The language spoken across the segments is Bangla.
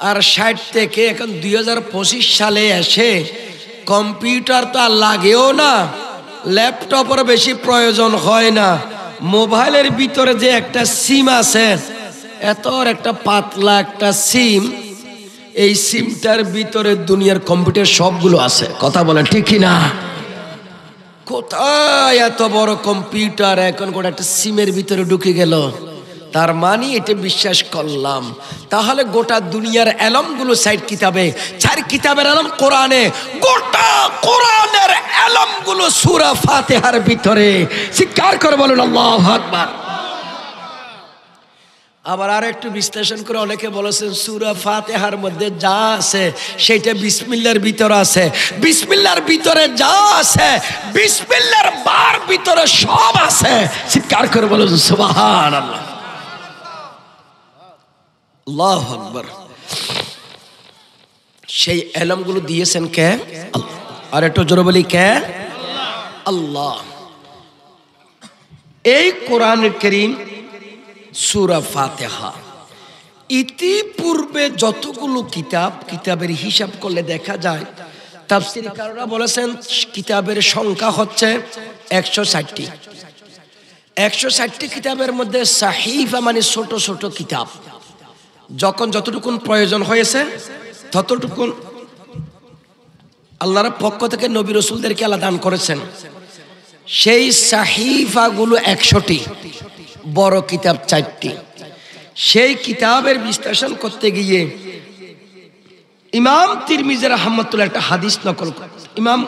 আর 60 থেকে এখন 2025 সালে এসে কম্পিউটার তো আর লাগেও না, ল্যাপটপের বেশি প্রয়োজন হয় না। মোবাইলের ভিতরে যে একটা সিম আছে, এত একটা পাতলা একটা সিম, এই সিমটার ভিতরে দুনিয়ার কম্পিউটার সবগুলো আছে। কথা বলেন ঠিক কি না? কোথায় এত বড় কম্পিউটার এখন গোটা একটা সিমের ভিতরে ঢুকে গেল। তার মানে এটা বিশ্বাস করলাম, তাহলে গোটা দুনিয়ার এলমগুলো 60 কিতাবে, 4 কিতাবের এলম কোরআনে, গোটা কোরআনের এলমগুলো সূরা ফাতিহার ভিতরে। চিৎকার করে বলুন আল্লাহু আকবার। আবার আর একটু বিশ্লেষণ করে অনেকে বলেছেন সূরা ফাতিহার মধ্যে যা আছে সেটা বিসমিল্লাহর ভিতরে আছে। বিসমিল্লাহর ভিতরে যা আছে বিসমিল্লাহর বার ভিতরে সব আছে। চিৎকার করে বলুন সুবহানাল্লাহ, আল্লাহু আকবার। সেই এলমগুলো দিয়েছেন কে? আল্লাহ। আর একটু জোরে বলি কে? আল্লাহ। এই কোরআন কারীম সূরা ফাতিহা ইতিপূর্বে যতগুলো কিতাবের হিসাব করলে দেখা যায়, তাফসীরকাররা বলেছেন কিতাবের সংখ্যা হচ্ছে 160টি। 160টি কিতাবের মধ্যে সাহিফা মানে ছোট ছোট কিতাব, যখন যতটুকুন প্রয়োজন হয়েছে ততটুকুন আল্লাহর পক্ষ থেকে নবী রাসূলদেরকে আল্লাহ দান করেছেন। সেই সাহিফাগুলো 100টি, বড় কিতাব 4টি। সেই কিতাবের বিশ্লেষণ করতে গিয়ে ইমাম তিরমিজি রাহমাতুল্লাহ একটা হাদিস নকল করেন। ইমাম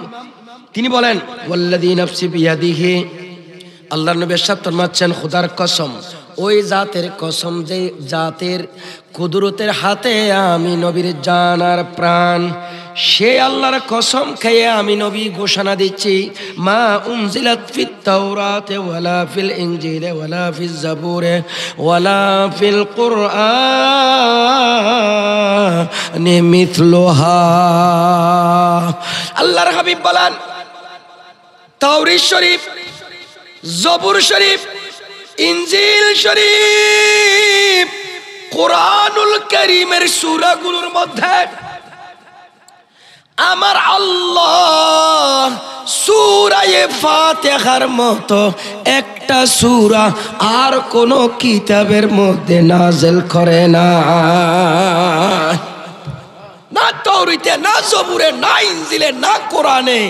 তিনি বলেন, ওয়াল্লাযী নাফসি বিয়াদিহি, আল্লাহর নবী ইরশাদ ফরমাচ্ছেন, খোদার কসম, ওই জাতের কসম যে জাতের কুদরতের হাতে আমি নবীর জান আর প্রাণ, সে আল্লাহর কসম খেয়ে আমি নবী ঘোষণা দিচ্ছি, মা উনজিলাত ফিত তাওরাতে ওয়ালা ফিল ইনজিলে ওয়ালা ফিজ জাবুরে ওয়ালা ফিল কুরআনে মিথলুহা। আল্লাহর হাবিব বলেন, তাওরীত শরীফ, জবুর শরীফ, ইনজিল শরীফ, কোরআনুল কারীমের সূরাগুলোর মধ্যে আমার আল্লাহ সূরা ফাতিহার মতো একটা সূরা আর কোন কিতাবের মধ্যে নাযিল করে না। না তাওরীতে, না জবুরে, না ইনজিলে, না কোরআনে,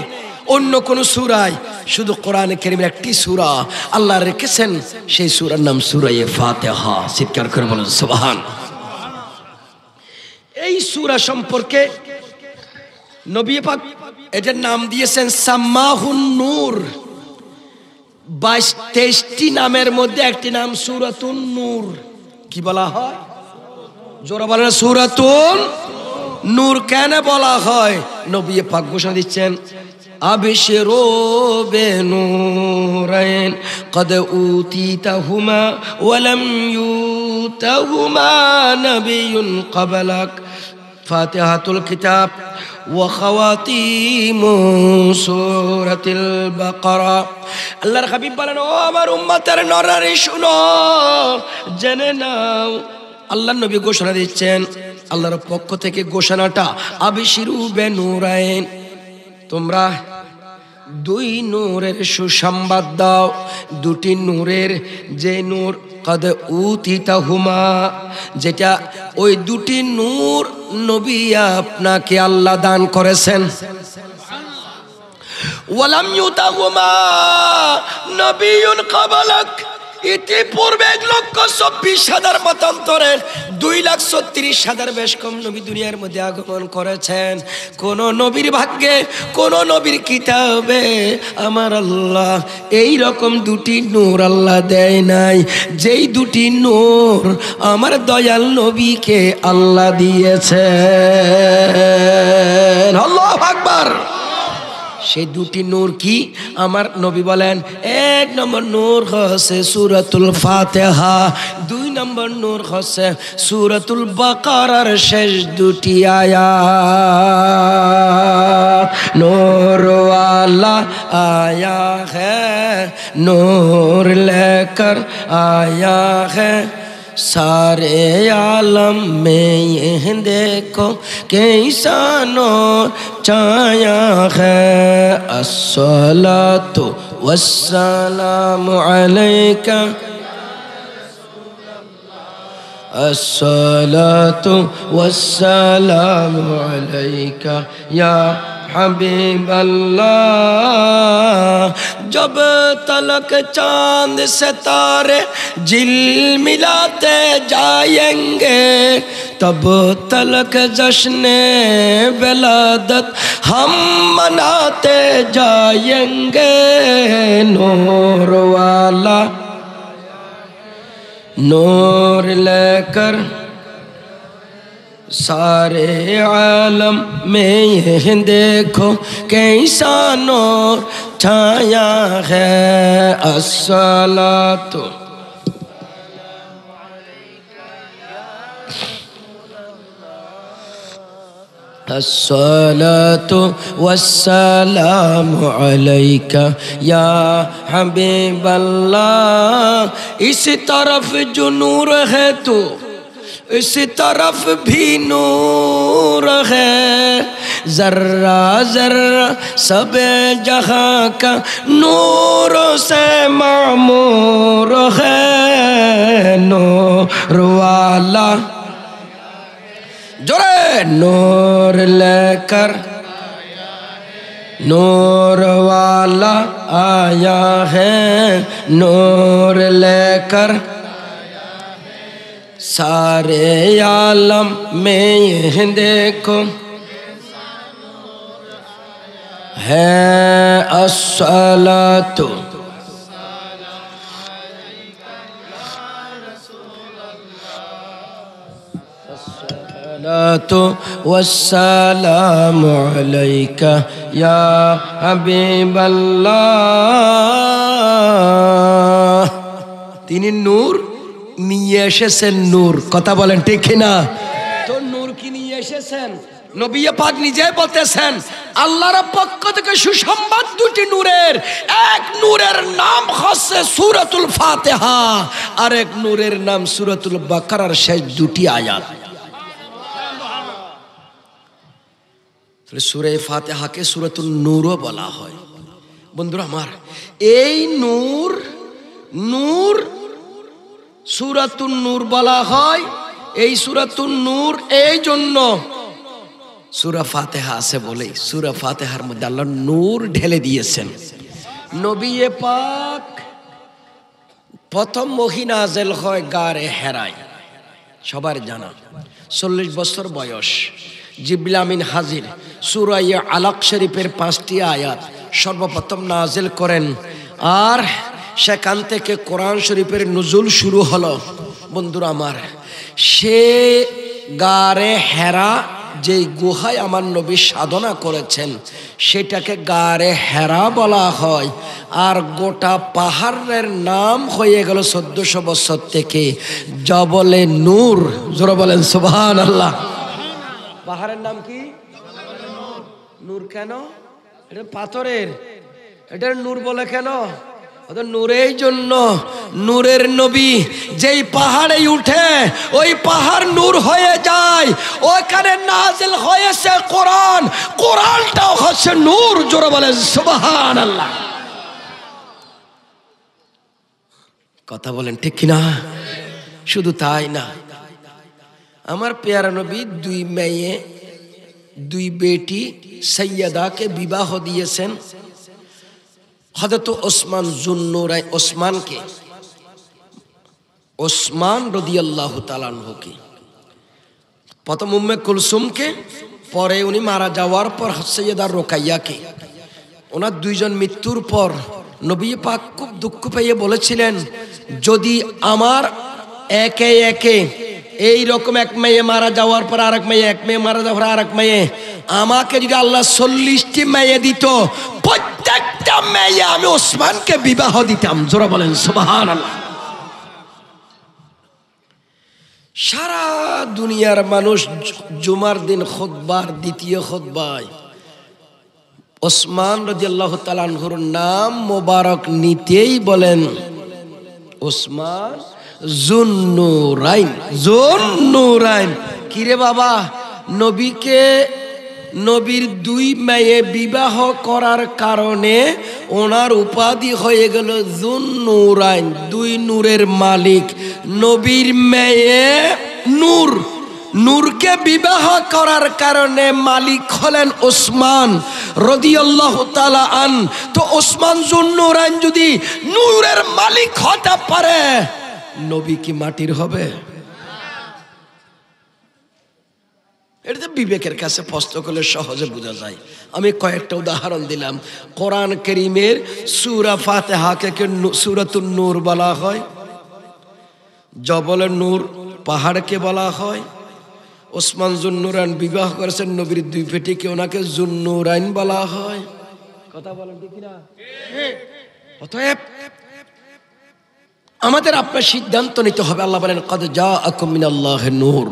অন্য কোন সূরায়, শুধু কোরআনে কারীমের একটি সূরা আল্লাহ রেখেছেন, সেই সূরার নাম সূরা ফাতিহা। চিৎকার করে বলুন সুবহান। এই সূরা সম্পর্কে নবী পাক এটার নাম দিয়েছেন সাম্মাহুন নূর। 22-23টি নামের মধ্যে একটি নাম সূরাতুন নূর। কি বলা হয়? জোরে বলেন, সূরাতুন নূর কেন বলা হয়? নবী পাক ঘোষণা দিচ্ছেন, আবশিরু বিনূরাইন কদ উতিতাহুমা ওয়া লাম ইউতাহুমা নাবিয়্যুন ক্বাবলাক, ফাতিহাতুল কিতাব ওয়া খাওয়াতিমু সূরাতিল বাকারা। আল্লাহর হাবিব বলেন, ও আমার উম্মতের নরনারী শুনো, জেনে নাও, আল্লাহর নবী ঘোষণা দিচ্ছেন, আল্লাহর পক্ষ থেকে ঘোষণাটা, আবশিরু বিনূরাইন, তোমরা 2 নূরের সুসংবাদ দাও। 2টি নূরের, যে নূর কদ উতিতাহুমা, যেটা ওই 2টি নূর নবী আপনাকে আল্লাহ দান করেছেন, ওয়ালাম ইউতাহুমা নাবিয়্যুন ক্বাবলাক, ইতিপূর্বে 1,24,000 মতান্তরের 2,36,000 বেশ কম নবী দুনিয়ার মধ্যে আগমন করেছেন। কোন নবীর ভাগ্যে, কোন নবীর কিতাবে আমার আল্লাহ এই রকম 2টি নূর আল্লাহ দেয় নাই, যেই 2টি নূর আমার দয়াল নবীকে আল্লাহ দিয়েছেন। আল্লাহু আকবার। সেই 2টি নূর কি? আমার নবী বলেন, 1 নম্বর নূর হচ্ছে সূরাতুল ফাতিহা, 2 নম্বর নূর হচ্ছে সূরাতুল বাকারার শেষ 2টি আয়াত। নূর ওয়ালা আয়া হ্যায়, নূর লেকর আয়া হ্যায়, सारे आलम में ये देखो कैसा नूर छाया है। अस्सलातु वस्सलामु अलैका अस्सलातु वस्सलामु अलैका या हबीब अल्लाह। जब तलक चांद सितारे झिलमिलाते जाएंगे तब तलक जश्ने विलादत हम मनाते जाएंगे। नूर वाला नूर लेकर सारे आलम में ये देखो कैसा नूर छाया है। अस्सलातु अस्सलातु वस्सलामु अलैका या हबीबल्लाह। इस तरफ जो नूर है तो इस तरफ भी नूर है। जर्रा जर्रा सब जहां का नूर से मामूर है। नूर वाला जोरे नूर लेकर नूर वाला आया है। नूर लेकर सारे आलम में ये देखो है। अस्सलातु अस्सलातु वस्सलामु अलैका या हबीबल्लाह। তিনি নূর নিয়ে এসেছেন। নূর কথা বলেন ঠিক কিনা? তো নূর কি নিয়ে এসেছেন? নবী পাক নিজে বলতেছেন আল্লাহর পক্ষ থেকে সুসংবাদ দুটি নূরের। এক নূরের নাম হচ্ছে সূরাতুল ফাতিহা, আর এক নূরের নাম সূরাতুল বাকারার শেষ দুটি আয়াত। সূরা ফাতিহাকে সূরাতুন নূরও বলা হয়। বন্ধুরা আমার, এই নূর নূর সূরাতুন নূর বলা হয়। এই সূরাতুন নূর এই জন্য সূরা ফাতিহা আছে বলে সূরা ফাতিহার মধ্যে আল্লাহ নূর ঢেলে দিয়েছেন। নবী পাক প্রথম ওহী নাযিল হয় গারে হেরায়, সবার জানা। 40 বছর বয়স, জিবরিল আমিন হাজির। সূরা আলাক শরীফের 5টি আয়াত সর্বপ্রথম নাযিল করেন, আর সেখান থেকে কোরআন শরীফের নুজুল শুরু হলো। বন্ধুরা আমার, সে গারে হেরা যে গুহায় আমার নবী সাধনা করেছেন সেটাকে গারে হেরা বলা হয়। আর গোটা পাহাড়ের নাম হয়ে গেল 1400 বছর থেকে জবলে নূর। জোরে বলেন সুবহানাল্লাহ। পাহাড়ের নাম কি? নূর। কেন? এটা পাথরের, এটা নূর বলে কেন? নূরের জন্য। নূরের নবী যেই পাহাড়ে উঠে ওই পাহাড় নূর হয়ে যায়। ওখানে নাজিল হয়েছে কোরআন, কোরআনটাও হচ্ছে নূর। জোরে বলেন সুবহানাল্লাহ। কথা বলেন ঠিক কিনা? শুধু তাই না, আমার পেয়ারা নবী 2 মেয়ে 2 বেটি সৈয়দাকে বিবাহ দিয়েছেন। হযরত ওসমান যুন্নুরাইন ওসমানকে, ওসমান রাদিয়াল্লাহু তাআলা আনহুকে, প্রথম উম্মে কুলসুমকে, পরে উনি মারা যাওয়ার পর সৈয়দা রোকাইয়াকে। ওনার 2 জন মৃত্যুর পর নবী পাক খুব দুঃখ পেয়ে বলেছিলেন, যদি আমার একে একে এই রকম এক মেয়ে মারা যাওয়ার পর আরেক মেয়ে, এক মেয়ে মারা যাওয়ার পর আরেক মেয়ে, আমাকে যদি আল্লাহ 40টি মেয়ে দিত, প্রত্যেকটা মেয়ে আমি ওসমানকে বিবাহ দিতাম। জোরে বলেন সুবহানাল্লাহ। সারা দুনিয়ার মানুষ জুমার দিন খুতবার দ্বিতীয় খুতবায় ওসমান রাদিয়াল্লাহু তাআলা আনহুর নাম মোবারক নিতেই বলেন ওসমান জুন্নুরাইন, জুন্নুরাইন। কিরে বাবা, নবীকে নবীর দুই মেয়ে বিবাহ করার কারণে ওনার উপাধি হয়ে গেল জুন্নুরাইন, দুই নূরের মালিক। নবীর মেয়ে নূর, নূরকে বিবাহ করার কারণে মালিক হলেন ওসমান রাদিয়াল্লাহু তাআলা আন। তো ওসমান জুন্নুরাইন যদি নূরের মালিক হতে পারে, নবী কি মাটির হবে? এটা তো বিবেকের কাছে প্রশ্ন করলে সহজে বোঝা যায়। আমি কয়েকটা উদাহরণ দিলাম। কোরআন কারীমের সূরা ফাতিহাকে সূরাতুন নূর বলা হয়, জবলের নূর পাহাড়কে বলা হয়। ওসমান জুন্নুরাইন বিবাহ করেছেন নবীর দুই বেটিকে, ওনাকে জুন্নুরাইন বলা হয়। কথা বলেন ঠিক না? অতএব আমাদের আপনার সিদ্ধান্ত নিতে হবে। আল্লাহ বলেন কদ জাআকুম মিনাল্লাহি নূর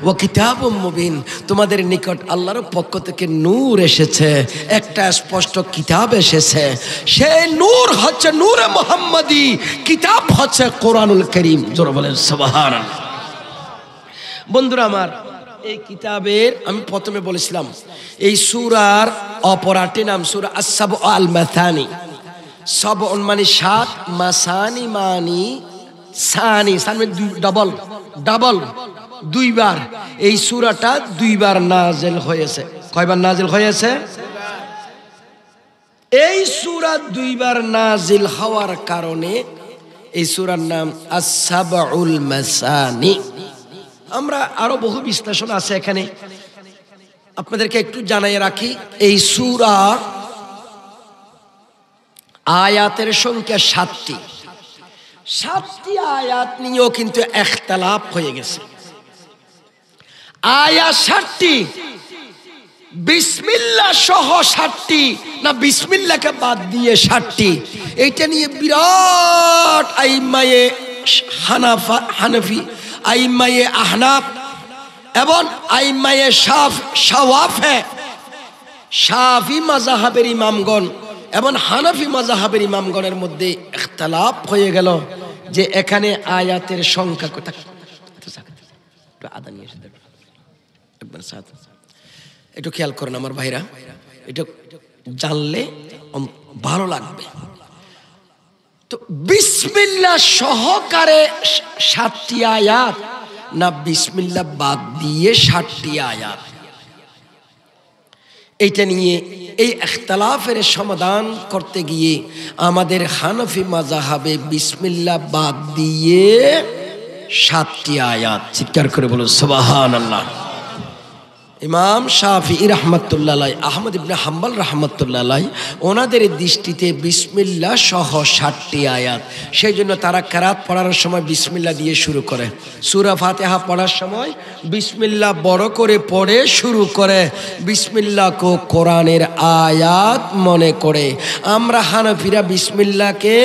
ওয়া কিতাবুম মুবিন, তোমাদের নিকট আল্লাহর পক্ষ থেকে নূর এসেছে, একটা স্পষ্ট কিতাব এসেছে। সেই নূর হচ্ছে নূরে মুহাম্মাদি, কিতাব হচ্ছে কোরআনুল কারীম। জোরে বলেন সুবহানাল্লাহ। বন্ধুরা আমার, এই কিতাবের আমি প্রথমে বলেছিলাম এই সূরার অপরাটি নাম সূরা আস-সাবউ আল মাসানি। সাবউন মানে সাত, মাসানি মানি সানি, সানি ডাবল ডাবল, দুইবার। এই সূরাটা দুইবার নাজিল হয়েছে। কয়বার নাজিল হয়েছে? এই সূরা দুইবার নাজিল হওয়ার কারণে এই সূরার নাম আস-সাবউল মাসানি। আমরা আরো বহু বিশ্লেষণ আছে এখানে, আপনাদেরকে একটু জানাই রাখি। এই সূরা আয়াতের সংখ্যা 7টি। 7টি আয়াত নিয়েও কিন্তু ইখতিলাফ হয়ে গেছে। আয়াত 7টি, বিসমিল্লাহ সহ 7টি না বিসমিল্লাহকে বাদ দিয়ে 7টি, এইটা নিয়ে বিরাট আইম্মায়ে হানাফি, আইম্মায়ে আহনাফ এবং আইম্মায়ে শাওয়াফে, শাফি মাযহাবের ইমামগণ এবং হানাফি মাযহাবের ইমামগণের মধ্যে ইখতিলাফ হয়ে গেল যে এখানে আয়াতের সংখ্যা কত। একটু খেয়াল করেন আমার ভাইরা, এটা জানলে ভালো লাগবে। তো বিসমিল্লাহ সহকারে 7টি আয়াত না বিসমিল্লাহ বাদ দিয়ে 7টি আয়াত, এইটা নিয়ে এই ইখতিলাফের সমাধান করতে গিয়ে আমাদের হানাফি মাযহাবে বিসমিল্লাহ বাদ দিয়ে 7টি আয়াত। চিৎকার করে বলুন সুবহানাল্লাহ। ইমাম শাফিঈ রাহমাতুল্লাহ আলাইহি, আহমদ ইবনে হাম্বল রাহমাতুল্লাহ আলাইহি, ওনাদের দৃষ্টিতে বিসমিল্লাহ সহ 7টি আয়াত। সেই জন্য তারা কেরাত পড়ার সময় বিসমিল্লাহ দিয়ে শুরু করে, সূরা ফাতিহা পড়ার সময় বিসমিল্লাহ বড় করে পড়ে শুরু করে, বিসমিল্লাহকে কোরআনের আয়াত মনে করে। আমরা হানাফিরা বিসমিল্লাহকে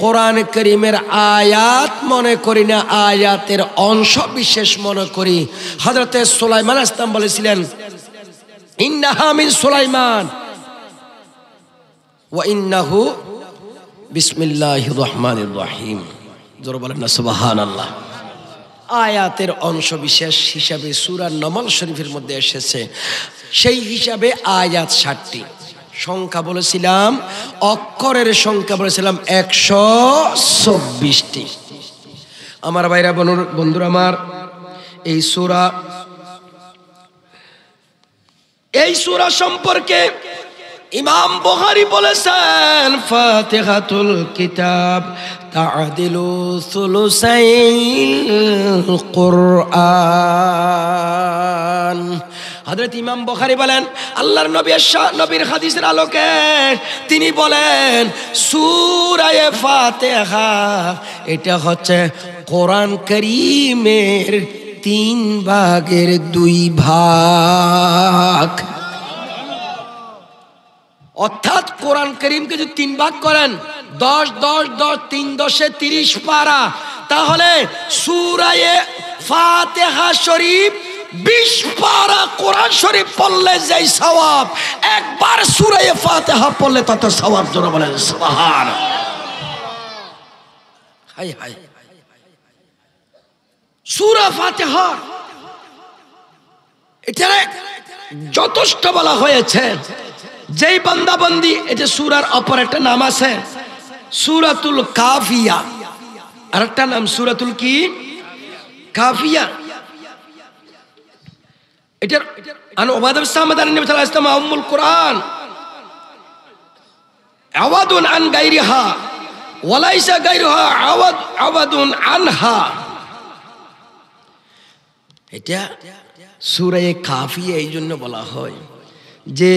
কোরআন কারীমের আয়াত মনে করি না, আয়াতের অংশ বিশেষ মনে করি। হযরতে সুলাইমান আলাইহিস সালাম বলেছিলেন ইন্নাহা মিন সুলাইমান ওয়া ইন্নাহু বিসমিল্লাহির রহমানির রহিম। জোরে বলেন না সুবহানাল্লাহ। আয়াতের অংশ বিশেষ হিসাবে সূরা নমল শরীফের মধ্যে এসেছে, সেই হিসাবে আয়াত 7টি। সংখ্যা বলেছিলাম, অক্ষরের সংখ্যা বলেছিলাম 124টি। আমার ভাইরা বন্ধুরা আমার, এই সূরা সম্পর্কে ইমাম বুখারী বলেছেন ফাতিহাতুল কিতাব তা'দিলু সুলুসাইল কুরআন। হযরত ইমাম বুখারী বলেন, আল্লাহর নবীর হাদিসের আলোকে তিনি বলেন সূরা ফাতিহা এটা হচ্ছে কোরআন কারীমের 3 ভাগের 2 ভাগ। অর্থাৎ কোরআন কারীমকে যদি 3 ভাগ করেন, 10 10 10 3 10 30 পারা, তাহলে সূরা ফাতিহা শরীফ 20 পারা কোরআন শরীফ পড়লে যেই সওয়াব, একবার সূরা ফাতিহা পড়লে তত সওয়াব। জোরে বলেন সুবহানাল্লাহ। হাই হাই, সূরা ফাতিহা এটা যথেষ্ট বলা হয়েছে। যেই বান্দাবন্দি, এটা সূরার অপর একটা নাম আছে সূরাতুল কাফিয়া, আর একটা নাম সূরাতুল কি কাফিয়া। এটার আন ওবাদা সামাদ আন নবী সাল্লাল্লাহু আলাইহি ওয়াসাল্লাম উম্মুল কুরআন আওয়াদুন আন গায়রিহা ওয়ালাইসা গায়রুহা আওয়াদুন আনহা। এটা সূরা কাফিয়া এই জন্য বলা হয় যে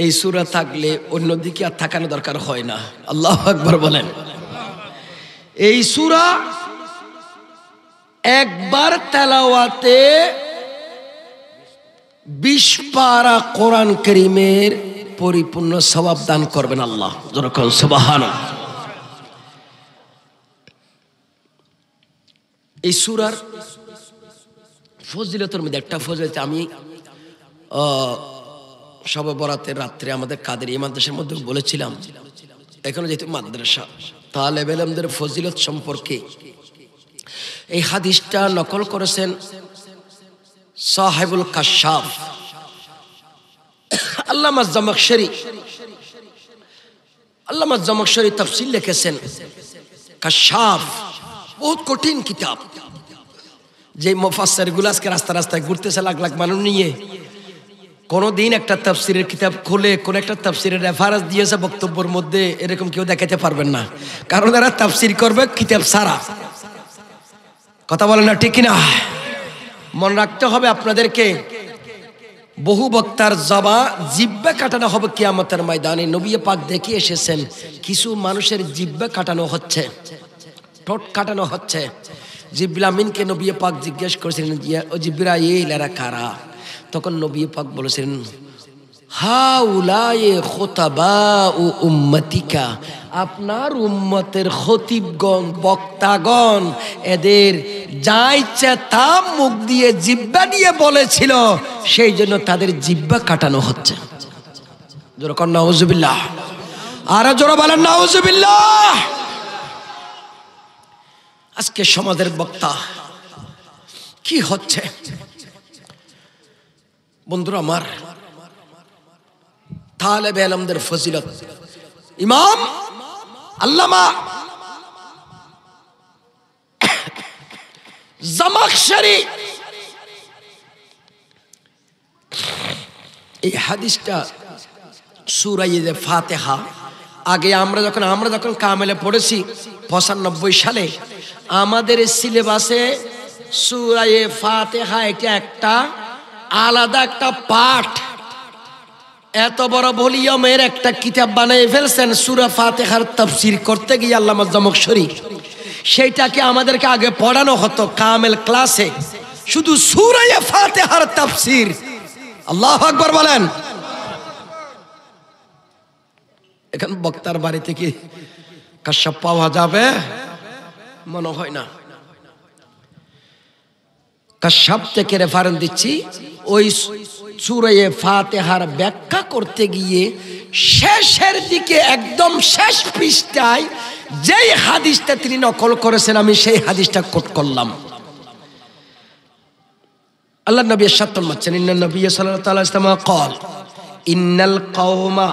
এই সূরা থাকলে অন্যদিকে আর থাকানো দরকার হয় না। আল্লাহু আকবার বলেন। এই সূরা একবার তেলাওয়াতে 20 পারা কোরআন কারীমের পরিপূর্ণ সওয়াব দান করবেন আল্লাহ। যেরকম সুবহানাল্লাহ। এই সূরার ফজিলতের মধ্যে একটা ফজিলত আমি শবে বরাতের রাত্রে আমাদের কাদের মাদ্রাসার মধ্যে বলেছিলাম। এখানে যেহেতু মাদ্রাসা, তালেব ইলমদের ফজিলত সম্পর্কে এই হাদিসটা নকল করেছেন সাহেবুল কাশাফ আল্লামা জামাখশরী তাফসীর লিখেছেন। কাশাফ বহুত কঠিন কিতাব, যে মুফাসসিরগুলো আজকে রাস্তা রাস্তায় ঘুরতেছে লাখ লাখ মানুষ নিয়ে, কোনদিন একটা তাফসীরের কিতাব খুলে কোন একটা তাফসীরের রেফারেন্স দিয়েছে বক্তব্যের মধ্যে, এরকম কেউ দেখাতে পারবেন না। কারণ এরা তাফসীর করবে কিতাব সারা। কথা বলেন না, ঠিক কিনা? মনে রাখতে হবে আপনাদেরকে, বহু বক্তার জিহ্বা কাটানো হবে কিয়ামতের ময়দানে। নবী পাক দেখে এসেছেন কিছু মানুষের জিহ্বা কাটানো হচ্ছে, ঠোঁট কাটানো হচ্ছে। জিবরিল আমিনকে নবী পাক জিজ্ঞেস করেছিলেন, ও জিবরাইল এরা কারা? তখন নবী পাক বলেছেন, হাউলায়ে খুতাবাউ উম্মতিকা, আপনার উম্মতের খতিবগণ, বক্তাগণ, এদের যা ইচ্ছা তা মুখ দিয়ে জিহ্বা দিয়ে বলেছিল, সেই জন্য তাদের জিহ্বা কাটানো হচ্ছে। জোরে কর নাউজুবিল্লাহ। আর জোরে বলেন নাউজুবিল্লাহ। আজকে সমাজের বক্তা কি হচ্ছে বন্ধুরা আমার? তালেব ইলমদের ফজিলত ইমাম আল্লামা জামাখশরী এই হাদিসটা সূরা ফাতিহা আগে আমরা যখন কামেলে পড়েছি 95 সালে, আমাদের সিলেবাসে সূরা ফাতিহা এটা একটা আলাদা একটা পাঠ, এত বড় ভলিউমের একটা কিতাব বানিয়ে ফেলছেন সূরা ফাতিহার তাফসীর করতে গিয়ে আল্লামা জামাখশরী। সেইটাকে আমাদেরকে আগে পড়ানো হতো কামেল ক্লাসে, শুধু সূরা ফাতিহার তাফসীর। আল্লাহু আকবার বলেন। এখন বক্তার বাড়ি থেকে কাশাফ পাওয়া যাবে মনে হয় না। কাশাফ থেকে রেফারেন্স দিচ্ছি, ওই সূরা ফাতিহার ব্যাখ্যা করতে গিয়ে শেষের দিকে একদম শেষ পৃষ্ঠায় যেই হাদিসটা তিনি নকল করেছেন, আমি সেই হাদিসটা কোট করলাম। আল্লাহ নবী ইরশাদ ফরমাচ্ছেন, ইন্নান নবী সাল্লাল্লাহু আলাইহি ওয়াসাল্লাম قال ইন্নাল কওমা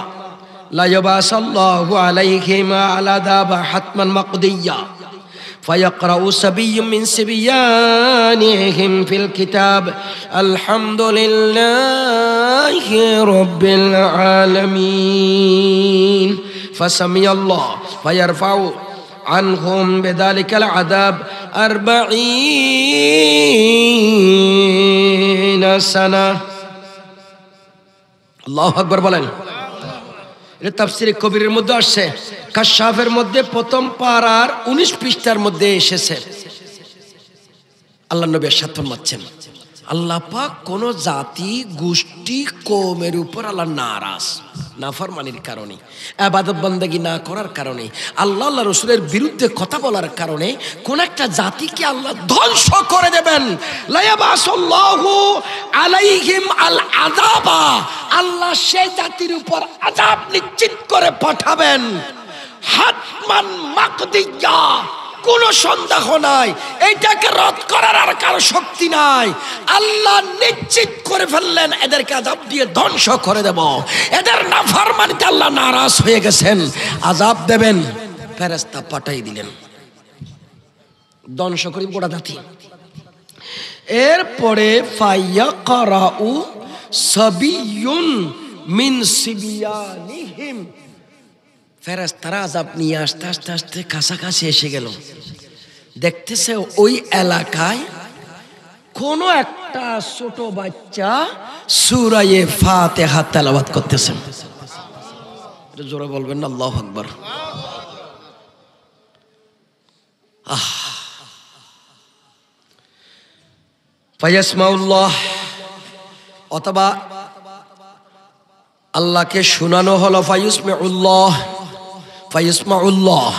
লা ইয়াবাসাল্লাহু আলাইহিম আলা দাবা হাতমান মাকদিয়া فيقرأ سبي من سبيانهم في الكتاب الحمد لله رب العالمين فسمي الله فيرفع عنهم بذلك العذاب 40 سنة। الله أكبر বলেন। এটা তাফসীরে কবিরের মধ্যে আসছে, কাশাফের মধ্যে প্রথম পারার 19 পৃষ্ঠার মধ্যে এসেছে। আল্লাহ নবী ইরশাদ ফরমাচ্ছেন, আল্লাহ পাক কোন জাতি, গোষ্ঠী, কওমের উপর আল্লাহ নারাজ নাফরমানির কারণে, ইবাদত বন্দেগী না করার কারণে, আল্লাহ আল্লাহ রাসূলের বিরুদ্ধে কথা বলার কারণে কোন একটা জাতিকে আল্লাহ ধ্বংস করে দেবেন। লা ইয়াবাসুল্লাহু আলাইহিম আল আযাবা, আল্লাহ সেই জাতির উপর আযাব নিশ্চিত করে পাঠাবেন। হাতমান মাকদিয়া, কোনো সন্দেহ নাই, এইটাকে রদ করার আর কারো শক্তি নাই। আল্লাহ নিশ্চিত করে ফেললেন এদেরকে আযাব দিয়ে ধ্বংস করে দেব। এদের নাফরমানিতে আল্লাহ নারাজ হয়ে গেছেন, আযাব দেবেন, ফেরেশতা পাঠাই দিলেন, ধ্বংস করে গোটা জাতি। এরপরে ফায়াকরাউ সাবিয়ুন মিন সিবিয়ানিহিম, ফেরেশতারা আযাব নিয়ে আস্তে আস্তে আস্তে কাছাকাছি এসে গেল। দেখতেছে ওই এলাকায় কোন একটা ছোট বাচ্চা সূরা ফাতিহা তেলাওয়াত করতেছে। এটা জোরে বলবেন না আল্লাহু আকবার। ফায়াসমাউল্লাহ, অথবা আল্লাহকে শোনানো হলো, ফায়ুসমিউল্লাহ, ফায়ুসমাউল্লাহ,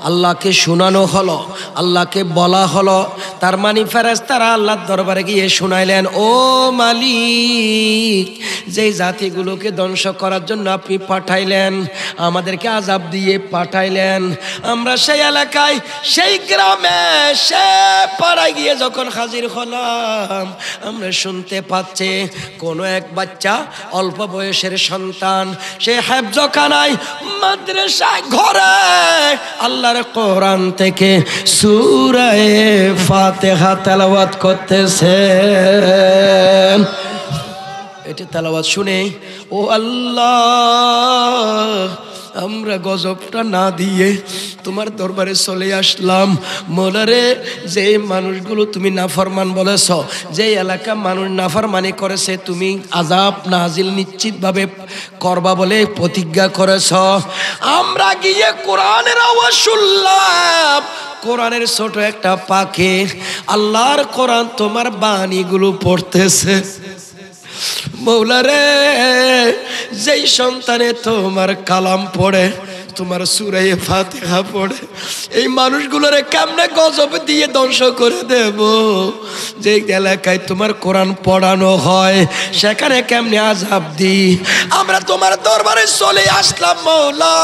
আল্লাহকে শোনানো হলো, আল্লাহকে বলা হলো। তার মানে ফেরেশতারা আল্লাহর দরবারে গিয়ে শুনাইলেন, ও মালিক, যেই জাতিগুলোকে ধ্বংস করার জন্য আপনি পাঠাইলেন, আমাদেরকে আযাব দিয়ে পাঠাইলেন, আমরা সেই এলাকায়, সেই গ্রামে, সে পাড়ায় গিয়ে যখন হাজির হলাম, আমরা শুনতে পাচ্ছি কোনো এক বাচ্চা, অল্প বয়সের সন্তান, সে হেফজখানায়, মাদ্রাসায়, ঘরে আল্লাহর কোরআন থেকে সূরা ফাতিহা তেলাওয়াত করতেছে। এটা তেলাওয়াত শুনে, ও আল্লাহ, আমরা গজবটা না দিয়ে তোমার দরবারে চলে আসলাম। মোলারে, যে মানুষগুলো তুমি নাফরমান বলেছ, যে এলাকা মানুষ নাফরমানি করেছে, তুমি আযাব নাজিল নিশ্চিতভাবে করবা বলে প্রতিজ্ঞা করেছ। আমরা গিয়ে কোরআনের আওয়াজ শুনলাম, কোরআনের ছোট একটা পাখি আল্লাহর কোরআন তোমার বাণীগুলো পড়তেছে। মৌলারে, যেই সন্তানে তোমার কালাম পড়ে, তোমার সূরা ফাতিহা পড়ে, এই মানুষগুলোরে কেমনে গজব দিয়ে ধ্বংস করে দেব? যে এলাকায় তোমার কোরআন পড়ানো হয়, সেখানে কেমনে আযাব দিই? আমরা তোমার দরবারে চলে আসলাম মৌলা,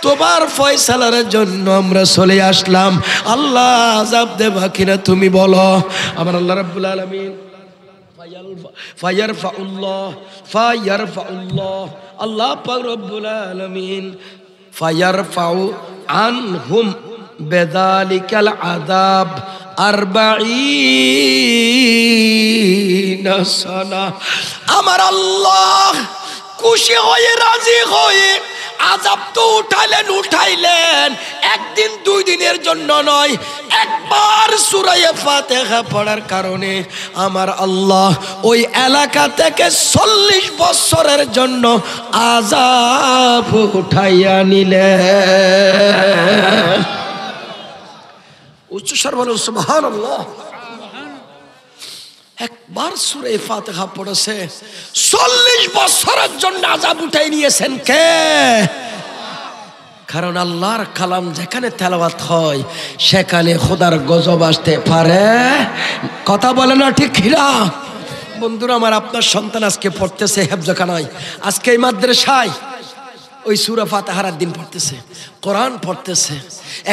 তোমার ফয়সালার জন্য আমরা চলে আসলাম। আল্লাহ, আযাব দেবা কিনা তুমি বলো। আমার আল্লাহ রাব্বুল আলামিন ফায়ারফাউল্লাহ, আল্লাহ পাক রব্বুল আলামিন ফায়ারফাউ আনহুম বিযালিকাল আযাব 40 সানা। আমার আল্লাহ খুশি হয়ে, রাজি হয়ে আযাব তো উঠাইলেন, একদিন দুই দিনের জন্য নয়, একবার সূরা ফাতিহা পড়ার কারণে আমার আল্লাহ ওই এলাকা থেকে 40 বছরের জন্য আযাব উঠাইয়া নিলেন। উচ্চস্বর বলুন সুবহানাল্লাহ। একবার সূরা ফাতিহা পড়েছে, 40 বছরের জন্য আযাব উঠাই নিয়েছেন কে? কারণ আল্লাহর কালাম যেখানে তেলাওয়াত হয়, সেখানে খোদার গজব আসতে পারে। কথা বলে না ঠিক কিনা? বন্ধুরা আমার, আপনার সন্তান আজকে পড়তেছে হেফজখানায়, আজকে এই মাদ্রাসায় ওই সূরা ফাতিহার দিন পড়তেছে, কোরআন পড়তেছে।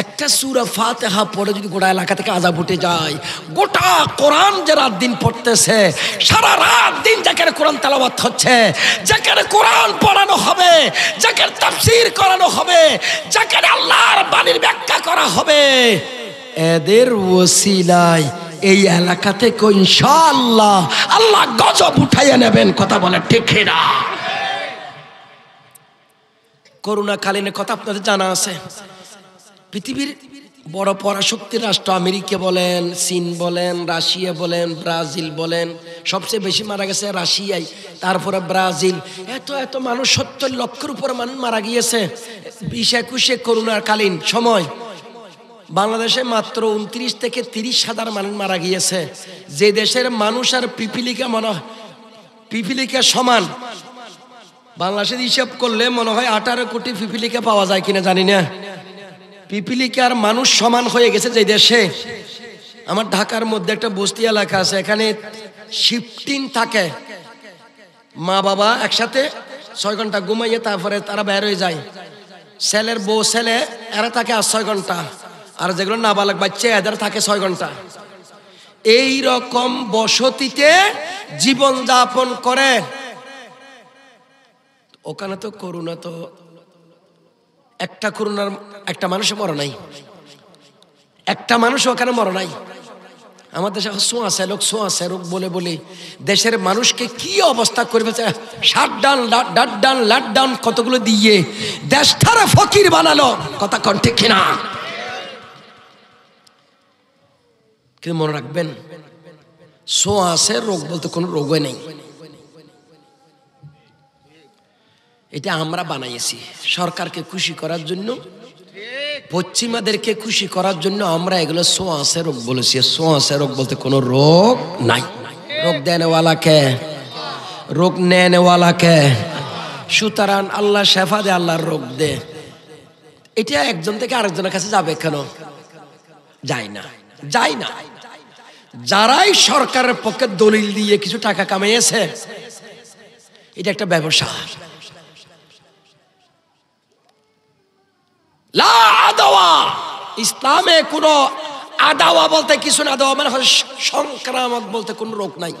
একটা সূরা ফাতিহা পড়ে যদি গোটা এলাকা থেকে আযাব উঠে যায়, গোটা কোরআন যে রাত দিন পড়তেছে, সারা রাত দিন যেখানে কোরআন তেলাওয়াত হচ্ছে, যেখানে কোরআন পড়ানো হবে, যেখানে তাফসীর করানো হবে, যেখানে আল্লাহর বাণীর ব্যাখ্যা করা হবে, এদের ওসিলায় এই এলাকা থেকে ইনশাআল্লাহ আল্লাহ গজব উঠাইয়া নেবেন। কথা বলে ঠিক না? করোনাকালীন কথা আপনাদের জানা আছে, পৃথিবীর বড় পরাশক্তির রাষ্ট্র আমেরিকা বলেন, চীন বলেন, রাশিয়া বলেন, ব্রাজিল বলেন, সবচেয়ে বেশি মারা গেছে রাশিয়ায়, তারপরে ব্রাজিল। এত মানুষ, 70 লক্ষের উপর মানুষ মারা গিয়েছে 20-21 করোনার কালীন সময়। বাংলাদেশে মাত্র 29 থেকে 30 হাজার মানুষ মারা গিয়েছে। যে দেশের মানুষ আর পিপিলিকা সমান, বাংলাদেশের হিসাব করলে মনে হয় 18 কোটি পিপিলিকা পাওয়া যায় কিনা জানি না। পিপিলিকার মানুষ সমান হয়ে গেছে যে দেশে। আমার ঢাকার মধ্যে একটা বস্তি এলাকা আছে, এখানে শিফটিং থাকে, মা বাবা একসাথে 6 ঘন্টা ঘুমাইয়ে তারপরে তারা বের হয়ে যায়। ছেলের বউ ছেলে এরা থাকে আর 6 ঘন্টা, আর যেগুলো নাবালক বাচ্চা এদের থাকে 6 ঘন্টা। এই রকম বসতিতে জীবন যাপন করে। ওখানে তো করোনা, তো একটা করোনার একটা মানুষও মরে নাই, একটা মানুষ ওখানে মরে নাই। আমাদের দেশে ছোঁয়াছে লোক, ছোঁয়াছে রোগ বলে বলে দেশের মানুষকে কি অবস্থা করে ফেলছে। শাটডাউন, ডাটডাউন, লাটডাউন কতগুলো দিয়ে দেশটারে ফকির বানালো। কথা কোন ঠিক কিনা? কিন্তু মনে রাখবেন, ছোঁয়াছে রোগ বলতে কোনো রোগই নেই। এটা আমরা বানাইছি সরকারকে খুশি করার জন্য, পশ্চিমাদেরকে খুশি করার জন্য আমরা এগুলো ছোঁয়াছে রোগ বলেছি। ছোঁয়াছে রোগ বলতে কোনো রোগ নাই। রোগ দেনেওয়ালাকে, রোগ নেনেওয়ালাকে। সুতরাং আল্লাহ শেফা দে, আল্লাহর রোগ দে। এটা একজন থেকে আরেকজনের কাছে যাবে কেন? যায় না, যায় না। যারাই সরকারের পক্ষে দলিল দিয়ে কিছু টাকা কামাইয়েছে, এটা একটা ব্যবসা। লা আদাওয়া, ইসলামে কোনো আদাওয়া বলতে কিছু না। আদাওয়া মানে সংক্রামক বলতে কোনো রোগ নাই।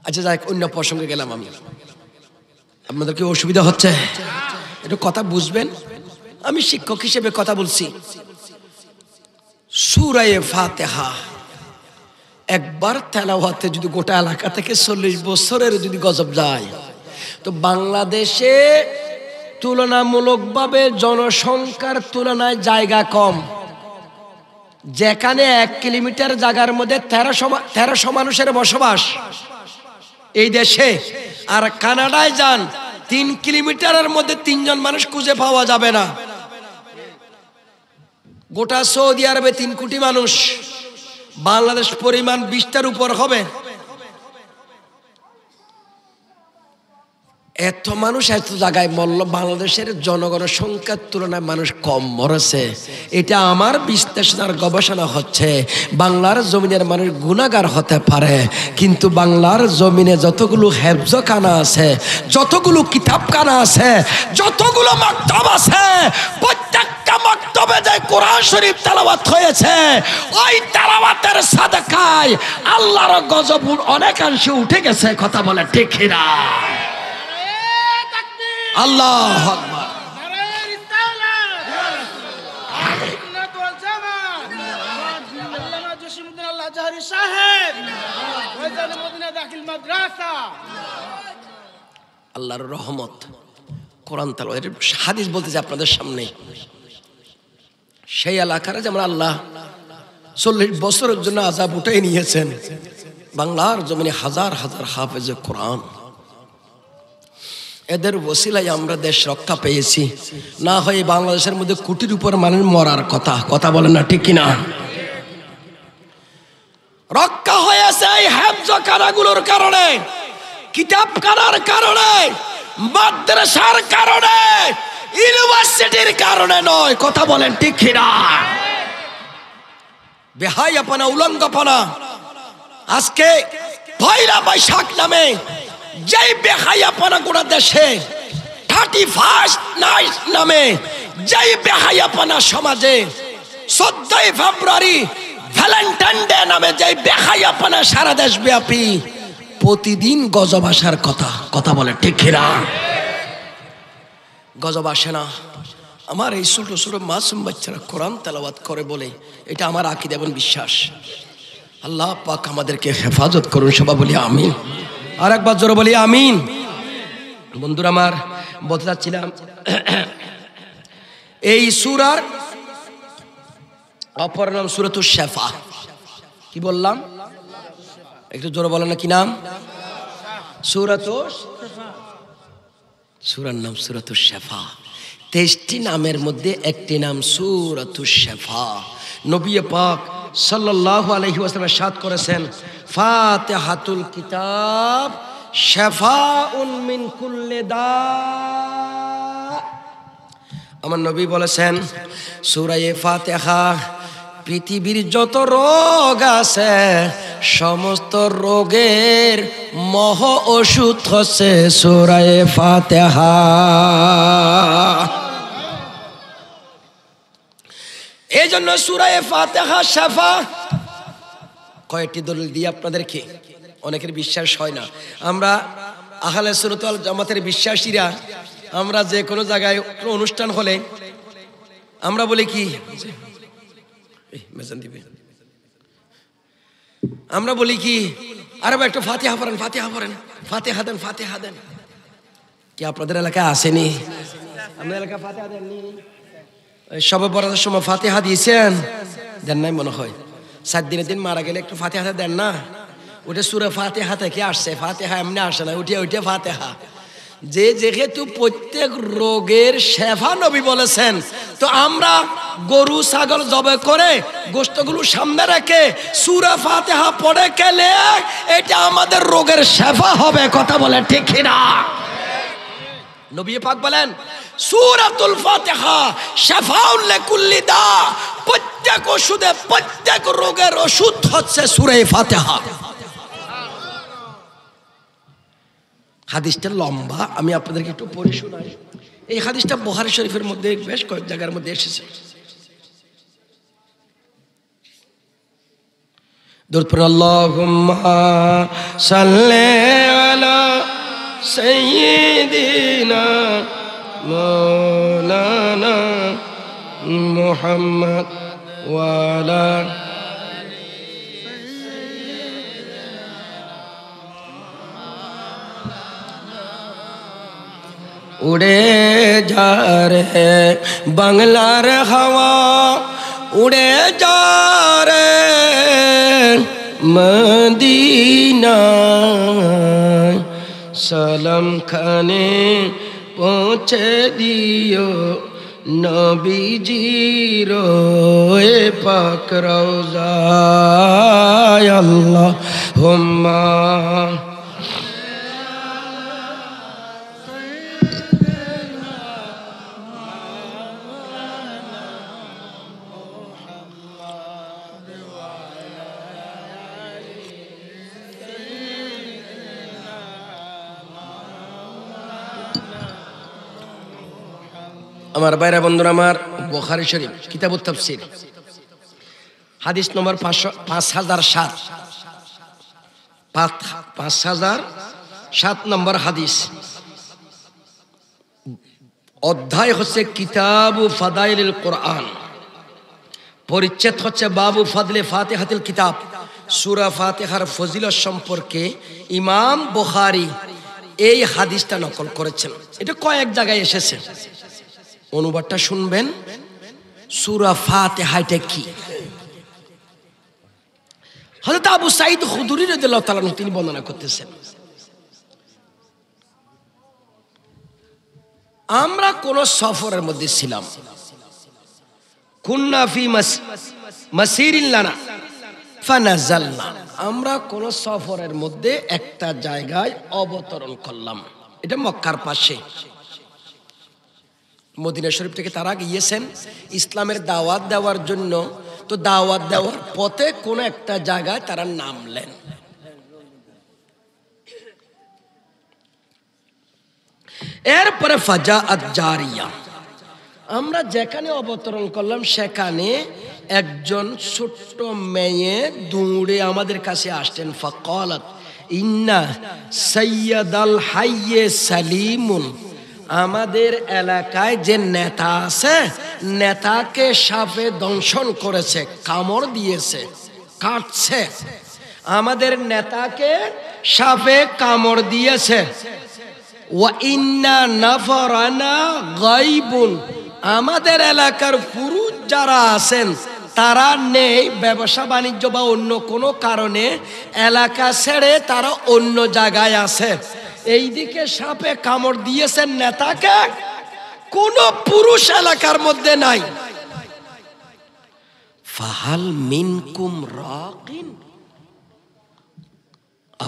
আচ্ছা যাই, অন্য প্রসঙ্গে গেলাম আমি। আপনাদের কি অসুবিধা হচ্ছে? একটু কথা বুঝবেন, আমি শিক্ষক হিসেবে কথা বলছি। সূরা ফাতিহা একবার তেলাওয়াতে যদি গোটা এলাকা থেকে 40 বছরের যদি গজব যায়, তো বাংলাদেশে তুলনামূলকভাবে জনসংখ্যার তুলনায় জায়গা কম, যেখানে 1 কিলোমিটার জায়গার মধ্যে 1300 মানুষের বসবাস এই দেশে। আর কানাডায় যান, 3 কিলোমিটারের মধ্যে 3 জন মানুষ খুঁজে পাওয়া যাবে না। গোটা সৌদি আরবে 3 কোটি মানুষ, বাংলাদেশ পরিমাণ 20টার উপর হবে। এত মানুষ এত জায়গায় মরল, বাংলাদেশের জনগণের সংখ্যার তুলনায় মানুষ কম মরেছে। এটা আমার বিশ্লেষণ গবেষণা হচ্ছে। বাংলার জমিনের মানুষ গুনাহগার হতে পারে, কিন্তু বাংলার জমিনে যতগুলো হেফজখানা আছে, যতগুলো কিতাবখানা আছে, যতগুলো মাকতাব আছে, প্রত্যেকটা মাকতাবে যে কোরআন শরীফ তেলাওয়াত হয়েছে, ওই তেলাওয়াতের সাদাকায় আল্লাহর গজব অনেকাংশে উঠে গেছে। কথা বলে ঠিক না? আল্লাহু আকবার। আল্লাহর রহমত, কোরআন তেলাওয়াত, হাদিস বলতেছে আপনাদের সামনে। সেই এলাকার যেমন আল্লাহ 40 বছরের জন্য আযাব উঠে নিয়েছেন, বাংলার জমিনে হাজার হাজার হাফেজে কোরআন, এদের ওসিলায় আমরা দেশ রক্ষা পেয়েছি। না হয় বাংলাদেশের মধ্যে কোটির উপর মানুষ মরার কথা। কথা বলেন না ঠিক কিনা? রক্ষা হয়েছে এই হেফজখানাগুলোর কারণে, কিতাবখানার কারণে, মাদ্রাসার কারণে, ইউনিভার্সিটির কারণে নয়। কথা বলেন ঠিক কিনা? বেহায়াপনা, উলঙ্গপনা। আজকে পয়লা বৈশাখ নামে যেই বেহায়াপনা গোটা দেশে, 31 নাইট নামে যেই বেহায়াপনা সমাজে, 14 ফেব্রুয়ারি ভ্যালেন্টাইন ডে নামে যেই বেহায়াপনা সারা দেশ ব্যাপী, প্রতিদিন গজব আসার কথা। কথা বলে ঠিক কিনা? গজব আসে না। আমার এই ছোট ছোট মাসুম বাচ্চারা কোরআন তেলাওয়াত করে বলে, এটা আমার আকীদা এবং বিশ্বাস। আল্লাহ পাক আমাদেরকে হেফাজত করুন। সবাই বলি আমিন। আর একবার জোরে বলি আমিন। বন্ধুরা আমার, বলতে চাচ্ছিলাম এই সূরার অপর নাম সূরাতুশ শিফা। কি বললাম? একটু জোরে বলেন না, কি নাম? সূরাতুশ শিফা। সূরার নাম সূরাতুশ শিফা। 23টি নামের মধ্যে একটি নাম সূরাতুশ শিফা। নবী পাক সাল্লাল্লাহু আলাইহি ওয়াসাল্লাম ইরশাদ করেছেন, ফাতিহাতুল কিতাব শিফাউন মিন কুল্লি দা। আমার নবী বলেছেন, সূরা ফাতিহা পৃথিবীর যত রোগ আছে সমস্ত রোগের মহ ওষুধ হচ্ছে সূরা ফাতিহা। এই জন্য সূরা ফাতিহা শাফা। কয়েকটি দলিল দিয়ে আপনাদেরকে, অনেকের বিশ্বাস হয় না। আমরা আহলে সুন্নাত ওয়াল জামাতের বিশ্বাসীরা আমরা যে কোনো জায়গায় কোনো অনুষ্ঠান হলে আমরা বলি কি, আমরা বলি কি, আরে ভাই একটু ফাতিহা পড়েন, ফাতিহা পড়েন, ফাতিহা দেন, ফাতিহা দেন। কি আপনাদের এলাকায় আসেনি? আমাদের এলাকায় ফাতিহা দেননি? সবে বরাতের সময় ফাতিহা দিয়েছেন? দেন নাই মনে হয়। 7 দিনের দিন মারা গেলে একটু ফাতিহা দেন না? ওটা সূরা ফাতিহা থেকে আসছে, ফাতিহা এমনি আসে না, উঠে ফাতিহা। যে যেহেতু প্রত্যেক রোগের শেফা নবী বলেছেন, তো আমরা গরু ছাগল জবাই করে গোশতগুলো সামনে রেখে সূরা ফাতিহা পড়ে গেলে এটা আমাদের রোগের শেফা হবে। কথা বলে ঠিক কিনা? নবী পাক বলেন সূরাতুল ফাতিহা শিফাউন লিকুল্লি দা, প্রত্যেক ওষুধে প্রত্যেক রোগের ওষুধ হচ্ছে সূরা ফাতিহা। হাদিসটা লম্বা, আমি আপনাদেরকে একটু পড়ে শোনাই। এই হাদিসটা বুখারী শরীফের মধ্যে বেশ কয়েক জায়গার মধ্যে এসেছে। দরুদ পড়ুন, আল্লাহুম্মা সাল্লি আলা সাইয়্যিদিনা মাওলানা মুহাম্মদ ওয়া আলা উড়ে যা রে বাংলার হাওয়া, উড়ে যা রে মদিনা, সালাম খানে পৌঁছে দিও নবীজির পাক রওজায়। আল্লাহুম্মা আমার বাইরা বন্ধুরা আমার, বুখারী শরীফ কিতাবুত তাফসীর হাদিস নম্বর 5007, 5007 নম্বর হাদিস। অধ্যায় হচ্ছে কিতাবু ফাদাইলিল কোরআন, পরিচ্ছেদ হচ্ছে বাবু ফাদলে ফাতিহাতুল কিতাব। সূরা ফাতিহার ফজিলত সম্পর্কে ইমাম বুখারী এই হাদিসটা নকল করেছেন। এটা কয়েক জায়গায় এসেছে, অনুবাদটা শুনবেন। সূরা ফাতিহা এটা কি? হযরত আবু সাঈদ খুদরী রাদিয়াল্লাহু তাআলা তিনি বর্ণনা করতেছেন, আমরা কোন সফরের মধ্যে ছিলাম, কুন্না ফি মাসিরিন লানা ফানাজালনা, আমরা কোন সফরের মধ্যে একটা জায়গায় অবতরণ করলাম। এটা মক্কার পাশে। মদিনা শরীফ থেকে তারা গিয়েছেন ইসলামের দাওয়াত দেওয়ার জন্য। তো দাওয়াত দেওয়ার পথে কোন একটা জায়গায় তারা নামলেন। এরপরে ফাজাআত জারিয়া, আমরা যেখানে অবতরণ করলাম সেখানে একজন ছোট্ট মেয়ে দৌড়ে আমাদের কাছে আসলেন। ফাকালাত ইন্না সাইয়্যিদাল হাইয়ে সালিমুন, আমাদের এলাকায় যে নেতা আছে, নেতাকে সাপে দংশন করেছে, কামড় দিয়েছে, কাটছে। আমাদের নেতাকে সাপে কামড় দিয়েছে। ওয়া ইন্না নাফরানা গায়বুন, আমাদের এলাকার পুরুষ যারা আছেন তারা নেই, ব্যবসা বাণিজ্য বা অন্য কোনো কারণে এলাকা ছেড়ে তারা অন্য জায়গায় আছে। এইদিকে সাপে কামড় দিয়েছেন নেতাকে, কোন পুরুষ এলাকার মধ্যে নাই। ফাহাল মিনকুম রাকিন,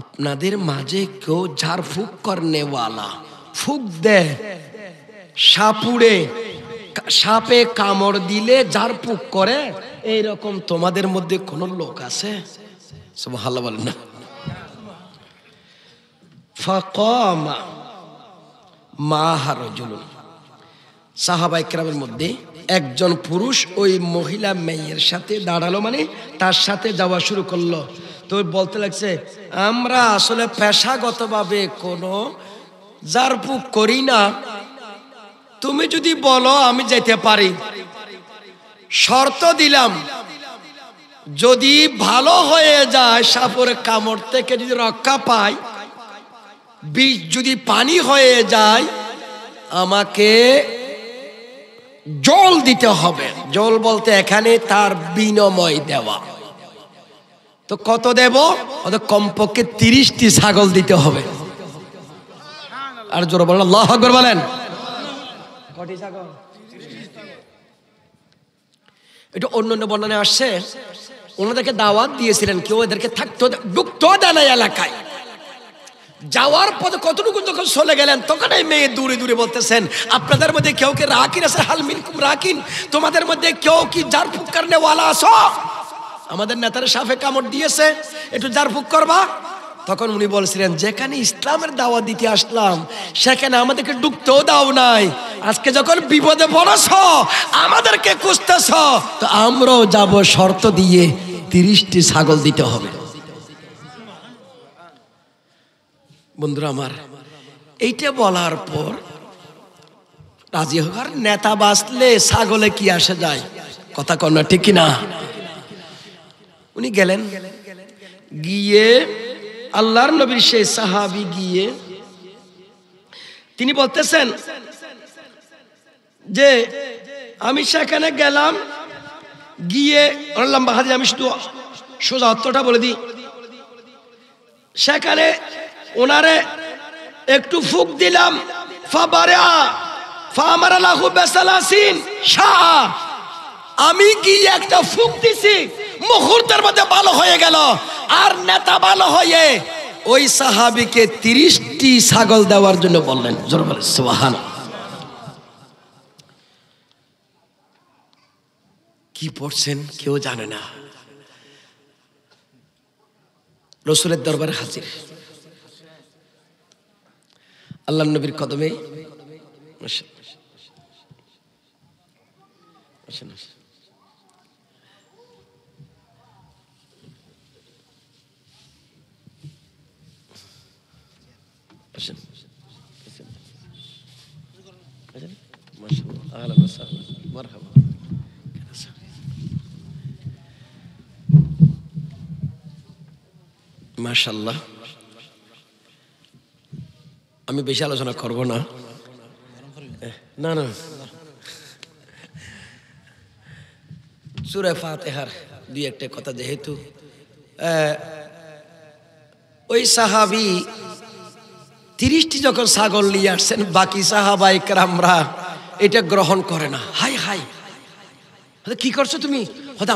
আপনাদের মাঝে কেউ ঝাড়ফুঁক করনেওয়ালা, ফুক দেয়, সাপুড়ে, সাপে কামড় দিলে ঝাড়ফুঁক করে, এইরকম তোমাদের মধ্যে কোন লোক আছে? সুবহানাল্লাহ বলেন না। ফাকামা মা'হা রাজুলুন, সাহাবায়ে কেরামের মধ্যে একজন পুরুষ ওই মহিলা মেয়ের সাথে দাঁড়ালো, মানে তার সাথে যাওয়া শুরু করলো। তো বলতে লাগছে, আমরা আসলে পেশাগতভাবে কোনো ঝাড়ফুঁক করি না, তুমি যদি বলো আমি যেতে পারি। শর্ত দিলাম, যদি ভালো হয়ে যায়, সাপের কামড় থেকে যদি রক্ষা পাই, বিষ যদি পানি হয়ে যায়, আমাকে জল দিতে হবে। জল বলতে এখানে তার বিনিময় দেওয়া। তো কত দেব? কমপক্ষে 30টি ছাগল দিতে হবে। আর জোরে বলেন আল্লাহু আকবার বলেন। কটি ছাগল? এটা অন্য বর্ণনায় আসছে, ওনাদেরকে দাওয়াত দিয়েছিলেন, কেউ এদেরকে থাকতো ঢুকতো দেয় না এলাকায়। যাওয়ার পথে কতটুকু যখন চলে গেলেন, তখন এই মেয়ে দূরে দূরে বলতেছেন, আপনাদের মধ্যে কেউ কি রাকিন আছে? হাল মিনকুম রাকিন, তোমাদের মধ্যে কেউ কি ঝাড়ফুঁক করনে ওয়ালা আছো? আমাদের নেতারা সাপে কামড় দিয়েছে, একটু ঝাড়ফুঁক করবা। তখন উনি বলছিলেন, যেখানে ইসলামের দাওয়াত দিতে আসলাম, সেখানে আমাদেরকে ঢুকতেও দাও নাই। আজকে যখন বিপদে পড়েছ, আমাদেরকে খুঁজতেছ, তো আমরাও যাব, শর্ত দিয়ে 30টি ছাগল দিতে হবে। বন্ধুরা আমার, এইটা বলার পর রাজি হওয়ার, নেতা বাঁচলে ছাগলে কি আসে যায়, কথা কন না, ঠিক কিনা? উনি গেলেন, গিয়ে আল্লাহর নবীর সেই সাহাবী গিয়ে তিনি বলতেছেন যে আমি সেখানে গেলাম, গিয়ে লম্বা হাদিস, আমি শুধু সোজা অর্থটা বলে দিই। সেখানে ওনারে একটু ফুক দিলাম, আমি গিয়ে একটা ফুক দিছি, মুহূর্তের মধ্যে ভালো হয়ে গেল। আর নেতা ভালো হয়ে ওই সাহাবীকে 30টি ছাগল দেওয়ার জন্য বললেন। জোরে বলেন সুবহানাল্লাহ। কি পড়ছেন কেউ জানে না, রাসূলের দরবারে হাজির, আল্লাহর নবীর কদমে মাশাআল্লাহ। আমি বেশি আলোচনা করব না, না না, সূরা ফাতিহার দুই একটা কথা, যেহেতু ওই সাহাবী 30টি যখন ছাগল নিয়ে আসছেন, বাকি সাহাবায়ে কেরামরা এটা গ্রহণ করে না। হাই হাই, কি করছো তুমি?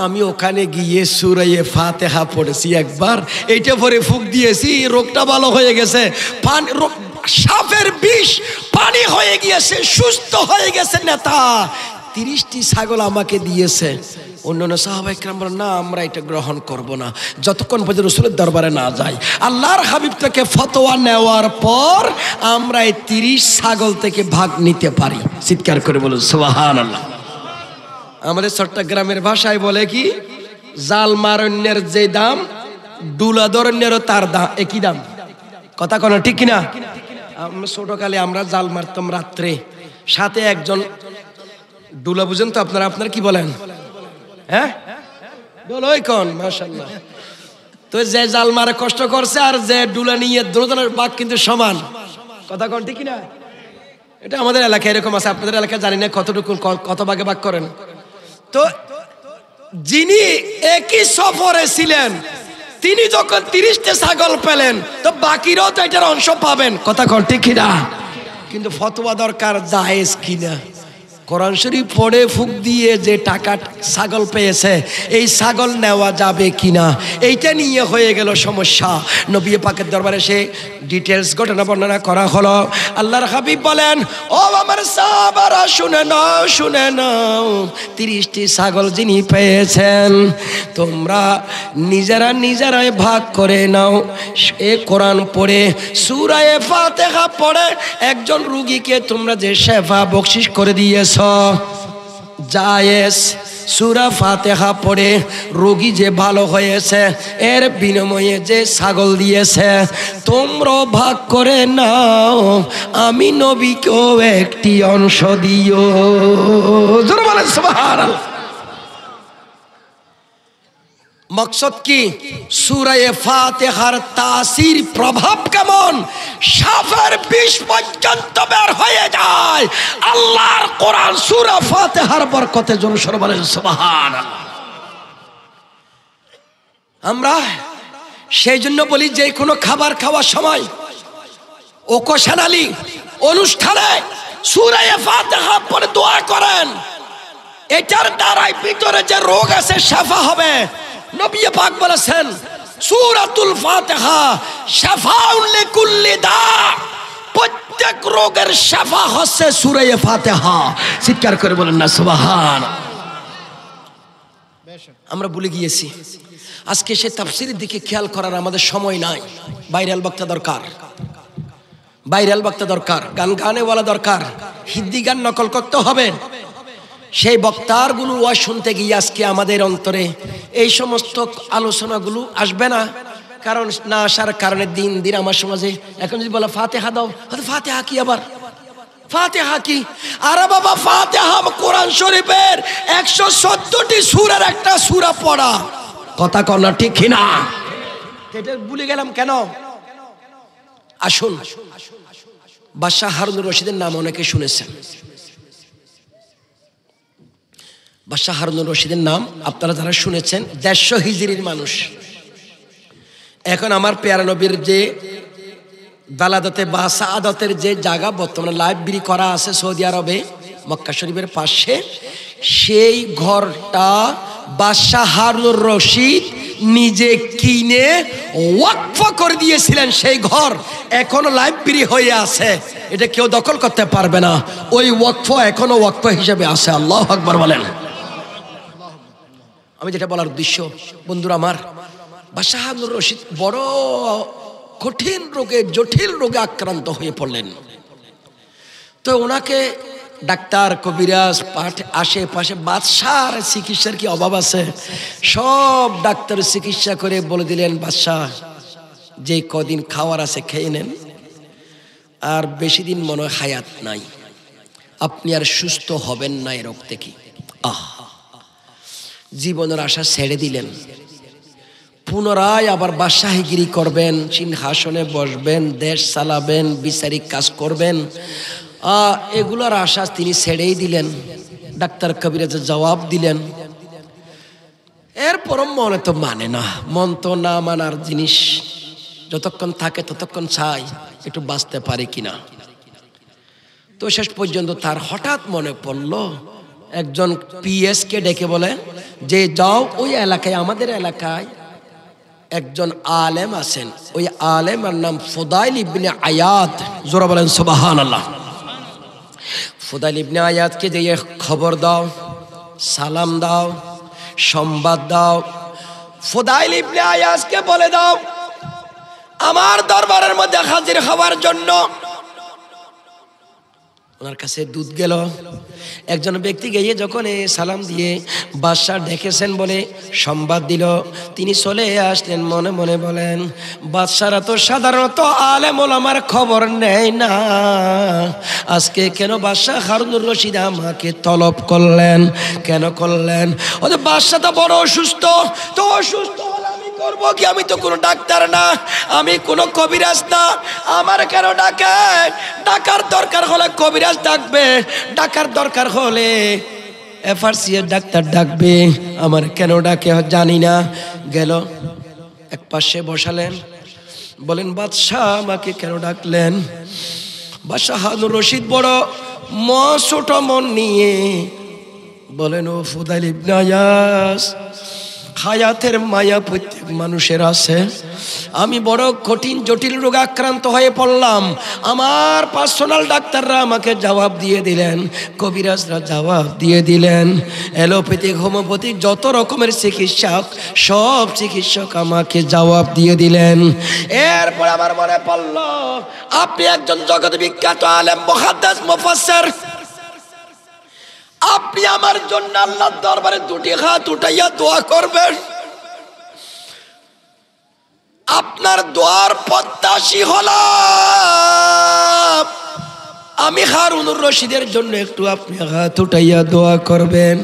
আমি ওখানে গিয়ে সূরা ফাতিহা পড়েছি একবার, এইটা পরে ফুক দিয়েছি, রোগটা ভালো হয়ে গেছে, সাপের বিষ পানি হয়ে গিয়েছে, সুস্থ হয়ে গেছে। নেতা 30টি ছাগল আমাকে দিয়েছে। অন্যান্য সাহাবায়ে কেরাম বলেন, না আমরা এটা গ্রহণ করব না যতক্ষণ পর্যন্ত রাসূলের দরবারে না যাই। আল্লাহর হাবিব থেকে ফতোয়া নেওয়ার পর আমরা এই 30 ছাগল থেকে ভাগ নিতে পারি। চিৎকার করে বলুন সুবহানাল্লাহ। আমাদের চট্টগ্রামের ভাষায় বলে কি, জাল মারণ্যের যে দাম, ডুলা ধরনেরও তার দাম, একই দাম, কথা কোনো ঠিক কিনা? আমরা ছোটকালে আমরা জাল মারতাম রাত্রে, সাথে একজন ডুলা, বুঝেন তো আপনারা? আপনারা কি বলেন? হ্যাঁ বলোই কোন, মাশাআল্লাহ। তো যে জাল মারে কষ্ট করছে আর যে ডুলা নিয়ে দুজনের ভাগ কিন্তু সমান, কথা কোন ঠিক কিনা? এটা আমাদের এলাকায় এরকম আছে, আপনাদের এলাকায় জানি না কতটুকু, কত ভাগে ভাগ করেন। তো যিনি একই সফরে ছিলেন, তিনি যখন 30টা ছাগল পেলেন, তো বাকিরাও তো এটার অংশ পাবেন, কথা কোন ঠিক কিনা? কিন্তু ফতোয়া দরকার, জায়েজ কিনা। কোরআন শরীফ পড়ে ফুক দিয়ে যে টাকা ছাগল পেয়েছে, এই ছাগল নেওয়া যাবে কিনা এইটা নিয়ে হয়ে গেল সমস্যা। নবী পাকের দরবারে সে ডিটেলস ঘটনা বর্ণনা করা হলো। আল্লাহর হাবিব বলেন, ও আমার সাহাবারা শুনে নাও 30টি ছাগল যিনি পেয়েছেন তোমরা নিজেরাই ভাগ করে নাও। এ কোরআন পড়ে সূরা ফাতিহা পড়ে একজন রোগীকে তোমরা যে শেফা বকশিশ করে দিয়েছ জায়েজ। সূরা ফাতিহা পড়ে রোগী যে ভালো হয়েছে এর বিনিময়ে যে ছাগল দিয়েছে তোমরা ভাগ করে নাও, আমি নবীকেও একটি অংশ দিও। জোরে বলেন সুবহানাল্লাহ। মকসদ কি? সূরা ফাতিহার তাসির প্রভাব কেমন? সাফের বিষ পর্যন্ত বের হয়ে যায় আল্লাহর কোরআন সূরা ফাতিহার বরকতে। জোরে বলেন সুবহানাল্লাহ। আমরা সেই জন্য বলি যে কোনো খাবার খাওয়ার সময় ওকশনালি অনুষ্ঠানে সূরা ফাতিহা পড়ে দোয়া করেন, এটার দ্বারাই ভিতরে যে রোগ আছে শাফা হবে। নবী পাক বলেছেন সূরাতুল ফাতিহা শাফাউন লিকুল্লি দা, প্রত্যেক রোগের শাফা হচ্ছে সূরা ফাতিহা। চিৎকার করে বলেন না সুবহানাল্লাহ। আমরা ভুলে গিয়েছি, আজকে সে তাফসীরের দিকে খেয়াল করার আমাদের সময় নাই। ভাইরাল বক্তা দরকার, গানেওয়ালা দরকার, হিন্দি গান নকল করতে হবে। সেই বক্তারগুলো ওয়াজ শুনতে গিয়ে আজকে আমাদের অন্তরে এই সমস্ত আলোচনাগুলো আসবে না। কারণ না আসার কারণে দিন দিন আমার সমাজে এখন যদি বলা ফাতিহা দাও, ফাতিহা কি আবার ফাতিহা কি? আরে বাবা ফাতিহা কোরআন শরীফের 114টি সূরার একটা সূরা পড়া। কথা কর না ঠিক কিনা? এটা ভুলে গেলাম কেন? আসুন, বাদশাহ হারুনুর রশিদের নাম অনেকে শুনেছেন। বাদশাহ হারুনুর রশিদের নাম আপনারা যারা শুনেছেন 150 হিজরির মানুষ। এখন আমার পেয়ারা নবীর যে বালাদতে বা সাআদতের যে জায়গা বর্তমানে লাইব্রেরি করা আছে সৌদি আরবে মক্কা শরীফের পাশে, সেই ঘরটা বাদশাহ হারুনুর রশিদ নিজে কিনে ওয়াকফ করে দিয়েছিলেন। সেই ঘর এখনো লাইব্রেরি হয়ে আছে, এটা কেউ দখল করতে পারবে না। ওই ওয়াকফ এখনো ওয়াকফ হিসেবে আছে। আল্লাহু আকবার বলেন। আমি যেটা বলার উদ্দেশ্য বন্ধুরা আমার, বাদশাহ হারুনুর রশিদ বড় কঠিন রোগে জটিল রোগে আক্রান্ত হয়ে পড়লেন। তো ওনাকে ডাক্তার কবিরাজ আশেপাশে বাদশার চিকিৎসার কি অভাব আছে? সব ডাক্তার চিকিৎসা করে বলে দিলেন বাদশাহ যে কদিন খাওয়ার আছে খেয়ে নেন, আর বেশি দিন মনে হয় হায়াত নাই, আপনি আর সুস্থ হবেন না এ রোগ থেকে। জীবনের আশা ছেড়ে দিলেন। পুনরায় আবার বাদশাহীগিরি করবেন, সিংহাসনে বসবেন, দেশ চালাবেন, বিচারিক কাজ করবেন, এগুলোর আশা তিনি ছেড়েই দিলেন। ডাক্তার কবিরাজের জবাব দিলেন। এরপর মনে তো মানে না, মন তো না মানার জিনিস, যতক্ষণ থাকে ততক্ষণ চাই একটু বাঁচতে পারে কিনা। তো শেষ পর্যন্ত তার হঠাৎ মনে পড়ল, একজন পিএস কে ডেকে বলে যে যাও ওই এলাকায়, আমাদের এলাকায় একজন আলেম আছেন, ওই আলেমের নাম ফুদাইল ইবনে আয়াদ। জোরে বলেন সুবহানাল্লাহ। ফুদাইল ইবনে আয়াদকে দিয়ে খবর দাও, সালাম দাও, সংবাদ দাও। ফুদাইল ইবনে আয়াদকে বলে দাও আমার দরবারের মধ্যে হাজির হওয়ার জন্য। ওনার কাছে দুধ গেল। একজন ব্যক্তি গিয়ে যখন সালাম দিয়ে বাদশাহ ডেকেছেন বলে সংবাদ দিল, তিনি চলে আসলেন। মনে মনে বলেন বাদশাহরা তো সাধারণত আলেম ওলামার খবর নেয় না, আজকে কেন বাদশাহ হারুনুর রশিদ আমাকে তলব করলেন? কেন করলেন? ওদের বাদশাহ তো বড় অসুস্থ, তো অসুস্থ করবো কি? আমি তো কোনো ডাক্তার না, আমি কোনো কবিরাজ না, আমার কেন ডাকে? ডাকার দরকার হলে কবিরাজ ডাকবে, ডাকার দরকার হলে এফআরসি এর ডাক্তার ডাকবে, আমার কেন ডাকে জানি না। গেল এক পাশে বসালেন, বলেন বাদশাহ আমাকে কেন ডাকলেন? বাদশাহ হারুনুর রশিদ বড় ছোট মন নিয়ে বলেন, ও ফুদাইল ইবনে আয়াস, হায়াতের মায়া প্রত্যেক মানুষের আছে। আমি বড় কঠিন জটিল রোগে আক্রান্ত হয়ে পড়লাম। আমার পার্সোনাল ডাক্তাররা আমাকে জবাব দিয়ে দিলেন, কবিরাজরা জবাব দিয়ে দিলেন, অ্যালোপ্যাথিক হোমিওপ্যাথিক যত রকমের চিকিৎসক, সব চিকিৎসক আমাকে জবাব দিয়ে দিলেন। এরপর আমার মনে পড়ল, আপনি একজন জগৎ বিখ্যাত আলেম, মুহাদ্দিস, মুফাসসির। আপনি আমার জন্য আল্লাহর দরবারে দুটি হাত উঠাইয়া দোয়া করবেন। আপনার দোয়ার প্রত্যাশী হলাম। আমি হারুনুর রশিদের জন্য একটু আপনি হাত উঠাইয়া দোয়া করবেন,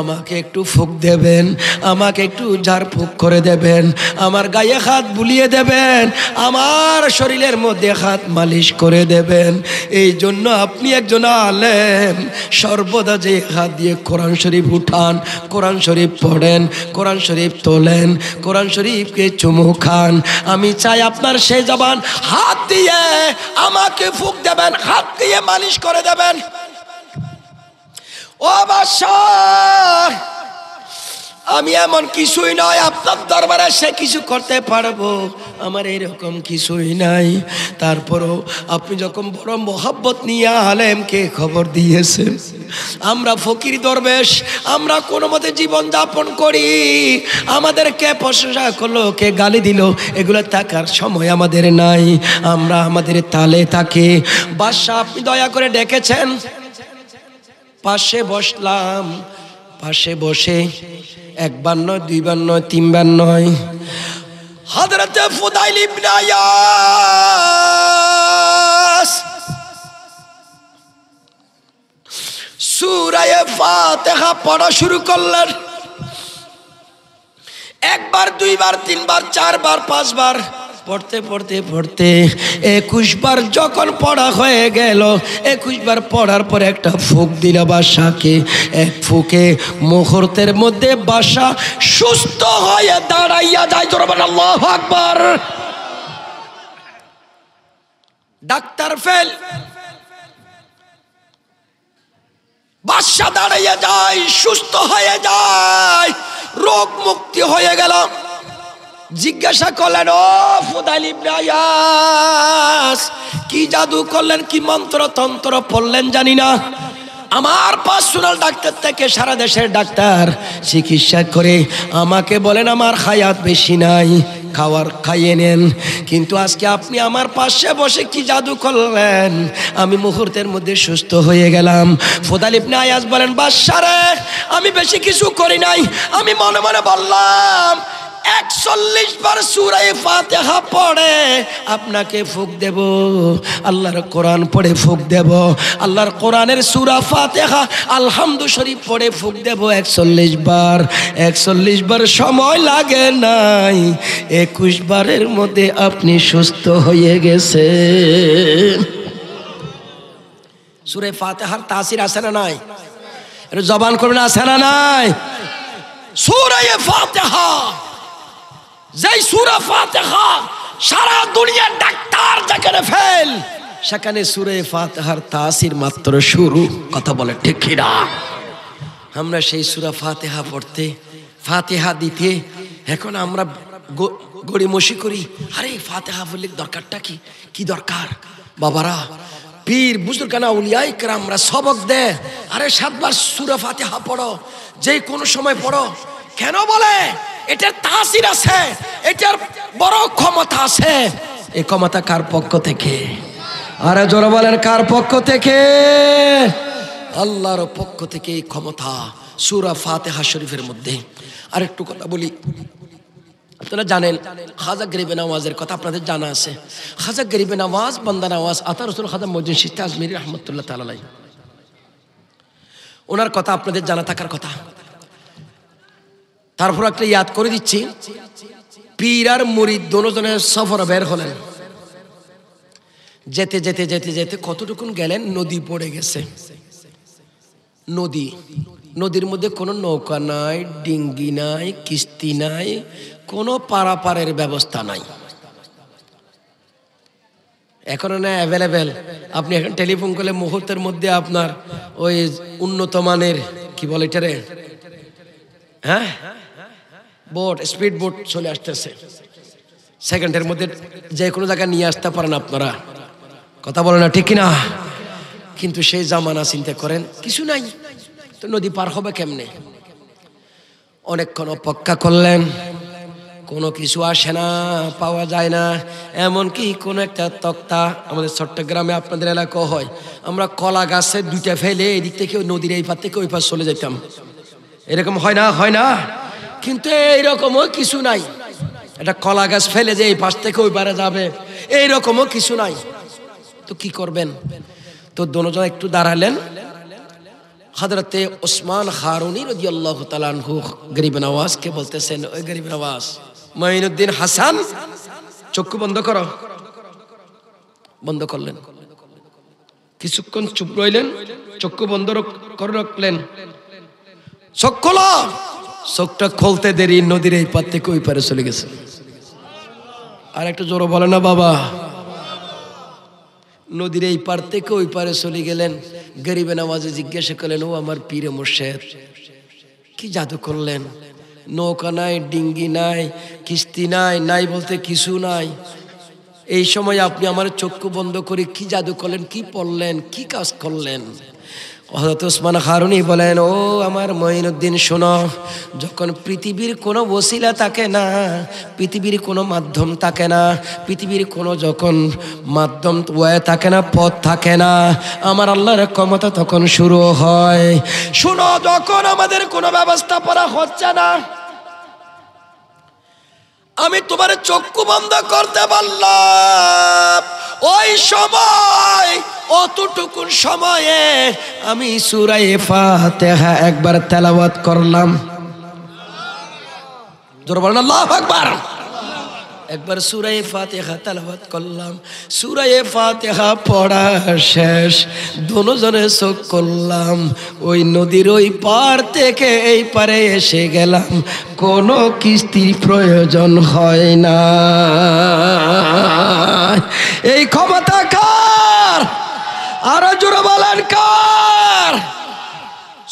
আমাকে একটু ফুঁক দেবেন, আমাকে একটু ঝাড় ফুঁক করে দেবেন, আমার গায়ে হাত বুলিয়ে দেবেন, আমার শরীরের মধ্যে হাত মালিশ করে দেবেন। এই জন্য আপনি একজন আলেম, সর্বদা যে হাত দিয়ে কোরআন শরীফ উঠান, কোরআন শরীফ পড়েন, কোরআন শরীফ তোলেন, কোরআন শরীফকে চুমু খান। আমি চাই আপনার সেই জবান হাত দিয়ে আমাকে ফুঁক দেবেন, হাত দিয়ে মালিশ করে দেবেন। ও বাদশাহ, আমি এমন কিছুই নয় আপনার দরবারে সে কিছু করতে পারবো, আমার এরকম কিছুই নাই। তারপরও আপনি যখন বড় মোহাব্বত নিয়ে আলেমকে খবর দিয়েছেন, আমরা ফকির দরবেশ, আমরা কোনো মতে জীবন যাপন করি, আমাদের কে প্রশংসা করলো, কে গালি দিল, এগুলো থাকার সময় আমাদের নাই, আমরা আমাদের তালে থাকি। বাদশাহ আপনি দয়া করে ডেকেছেন, পাশে বসলাম। পাশে বসে একবার নয়, দুইবার নয়, তিনবার নয়, হযরতে ফুদাইল ইবনে আয়াস সূরা ফাতিহা পড়া শুরু করলেন। একবার, দুইবার, তিনবার, চারবার, পাঁচবার পড়তে পড়তে পড়তে 21 বার যখন পড়া হয়ে গেল, 21 বার পড়ার পর একটা ফুঁক দিল বাদশাকে। এক ফুঁকে মুহূর্তের মধ্যে বাদশা সুস্থ হয়ে দাঁড়াইয়া যায়। জোরে বলেন আল্লাহু আকবার। ডাক্তার ফেল, বাদশা দাঁড়াইয়া যায়, সুস্থ হয়ে যায়, রোগ মুক্তি হয়ে গেল। জিজ্ঞাসা করলেন, ও ফুদাইল ইবনে আয়াস, কি জাদু করলেন, কি মন্ত্র তন্ত্র পড়লেন জানি না, আমার পার্সোনাল ডাক্তার থেকে সারা দেশের ডাক্তার চিকিৎসা করে আমাকে বলেন আমার হায়াত বেশি নাই, খাওয়ার খাইয়ে নেন, কিন্তু আজকে আপনি আমার পাশে বসে কি জাদু করলেন, আমি মুহূর্তের মধ্যে সুস্থ হয়ে গেলাম। ফুদাইল ইবনে আয়াস বলেন, বাদশা রে, আমি বেশি কিছু করি নাই, আমি মনে মনে বললাম 41 বার সূরা ফাতিহা পড়ে আপনাকে ফুঁক দেব, আল্লাহর কোরআন পড়ে ফুঁক দেব, আল্লাহর কোরআনের সূরা ফাতিহা আলহামদু শরীফ পড়ে ফুঁক দেব 41 বার। 41 বার সময় লাগে নাই, 21 বারের মধ্যে আপনি সুস্থ হয়ে গেছেন। সূরা ফাতিহার তাসির আছে না নাই? এটা জবান করবেন, আছে না নাই? সূরা ফাতিহা, যেই সূরা ফাতিহা সারা দুনিয়ার ডাক্তার যেখানে ফেল, সেখানে সূরা ফাতিহার তাসির মাত্র শুরু। কথা বলে ঠিক কি না? আমরা সেই সূরা ফাতিহা পড়তে, ফাতিহা দিতে এখন আমরা গড়িমসি করি, আরে ফাতিহা বললে দরকারটা কি? কি দরকার বাবারা? পীর বুজুর্গানা আউলিয়ায়ে কেরামরা সবক দেয়, আরে 7 বার সূরা ফাতিহা পড়ো, যে কোনো সময় পড়ো। কেন বলে? এটার তাসির আছে, এটার বড় ক্ষমতা আছে। এই ক্ষমতা কার পক্ষ থেকে? আরে জোরে বলেন, কার পক্ষ থেকে? আল্লাহর পক্ষ থেকে এই ক্ষমতা সূরা ফাতিহা শরীফের মধ্যে। আর একটু কথা বলি, আপনারা জানেন খাজা গরিবে নওয়াজের কথা আপনাদের জানা আছে। খাজা গরিবে নওয়াজ, বান্দা নওয়াজ আতা রসুল খাজা মঈনুদ্দিন চিশতি আজমিরি রহমতুল্লাহ তাআলা আলাইহি, ওনার কথা আপনাদের জানা থাকার কথা। তারপর একটা ইয়াদ করে দিচ্ছি, পীর আর মুরিদ দুজনের সফর বের হলেন। যেতে যেতে যেতে যেতে কতটুকুন গেলেন, নদী পড়ে গেছে। নদী, নদীর মধ্যে কোনো নৌকা নাই, ডিঙ্গি নাই, কিস্তি নাই, কোনো পারাপারের ব্যবস্থা নাই। এখনো না অ্যাভেলেবেল। আপনি এখন টেলিফোন করলে মুহূর্তের মধ্যে আপনার ওই উন্নত মানের কি বলে এটারে, হ্যাঁ, বোট, স্পিড বোট চলে আসতেছে, সেকেন্ডের মধ্যে যে কোনো জায়গায় নিয়ে আসতে পারেন আপনারা। কথা বলে না, ঠিক কিনা? কিন্তু সেই জামানা চিন্তা করেন, কিছু নাই তো নদী পার হবে কেমনে? অনেকক্ষণ অপেক্ষা করলেন, কোনো কিছু আসে না, পাওয়া যায় না। এমনকি কোনো একটা তক্তা, আমাদের চট্টগ্রামে আপনাদের এলাকা হয়, আমরা কলা গাছে দুইটা ফেলে এদিক থেকে নদীর এই পার থেকে ওই পার চলে যেতাম। এরকম হয় না? হয় না? কিন্তু এইরকমও কিছু নাই, একটা কলা গাছ ফেলে যে এই পাশ থেকে ওই পারে যাবে, এইরকমও কিছু নাই। তো কি করবেন? তো দোনোজন একটু দাঁড়ালেন। হযরতে ওসমান হারুনি রাদিয়াল্লাহু তাআলা আনহু গরিব নওয়াজকে বলতেছেন, ওই গরিব নওয়াজ, মঈনুদ্দিন হাসান, চক্ষু বন্ধ করো। বন্ধ করলেন, কিছুক্ষণ চুপ রইলেন, চক্ষু বন্ধ করে রাখলেন। চোখ খোলো। চোখটা খুলতে দেরি, নদীর এই পার থেকে ওই পারে চলে গেছে। আর একটু জোরে বলে না বাবা। নদীর এই পার থেকে ওই পারে চলে গেলেন। গরিবে নওয়াজে জিজ্ঞাসা করলেন, ও আমার পীরে মুর্শিদ, কি জাদু করলেন? নৌকা নাই, ডিঙ্গি নাই, কিস্তি নাই, নাই বলতে কিছু নাই। এই সময় আপনি আমার চক্ষু বন্ধ করে কি জাদু করলেন, কি পড়লেন, কি কাজ করলেন? হযরত ওসমান হারুনি বলেন, ও আমার মঈনুদ্দিন, শোনো, যখন পৃথিবীর কোনো ওসিলা থাকে না, পৃথিবীর কোনো মাধ্যম থাকে না, পৃথিবীর কোনো যখন মাধ্যম ওয়ে থাকে না, পথ থাকে না, আমার আল্লাহর ক্ষমতা তখন শুরু হয়। শোনো, যখন আমাদের কোনো ব্যবস্থা করা হচ্ছে না, আমি তোমার চক্ষু বন্ধ করতে বললাম, ওই সময়, অতটুকু সময়ে আমি সূরা ফাতিহা একবার তেলাওয়াত করলাম। জোরে বলেন আল্লাহু আকবার। একবার সূরা ফাতিহা তেলাওয়াত করলাম। সূরা ফাতিহা পড়া শেষ, দুজনে চোখ করলাম, ওই নদীর ওই পার থেকে এই পারে এসে গেলাম। কোনো কিস্তির প্রয়োজন হয় না। এই ক্ষমতা কার? আরো জোরে বলেন কার?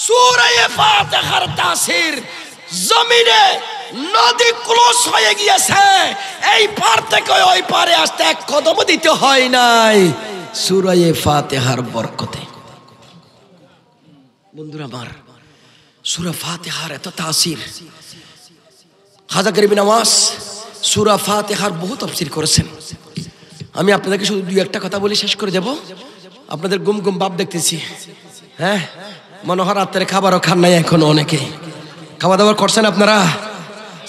সূরা ফাতিহার তাসির জমিনে নদী ক্লোজ হয়ে গিয়েছে, এই পার থেকে ওই পারে আসতে এক কদম দিতে হয় নাই, সূরা ফাতিহার বরকতে। বন্ধুরা আমার, সূরা ফাতিহার এত তাসির। খাজা গরিব নওয়াজ সূরা ফাতিহার বহু তাফসীর করেছেন। আমি আপনাদেরকে শুধু দুই একটা কথা বলে শেষ করে দেব। আপনাদের গুম গুম ভাব দেখতেছি, হ্যাঁ, মনে হয় রাতের খাবারও খান নাই এখন, অনেকে খাওয়া দাওয়া করছেন আপনারা,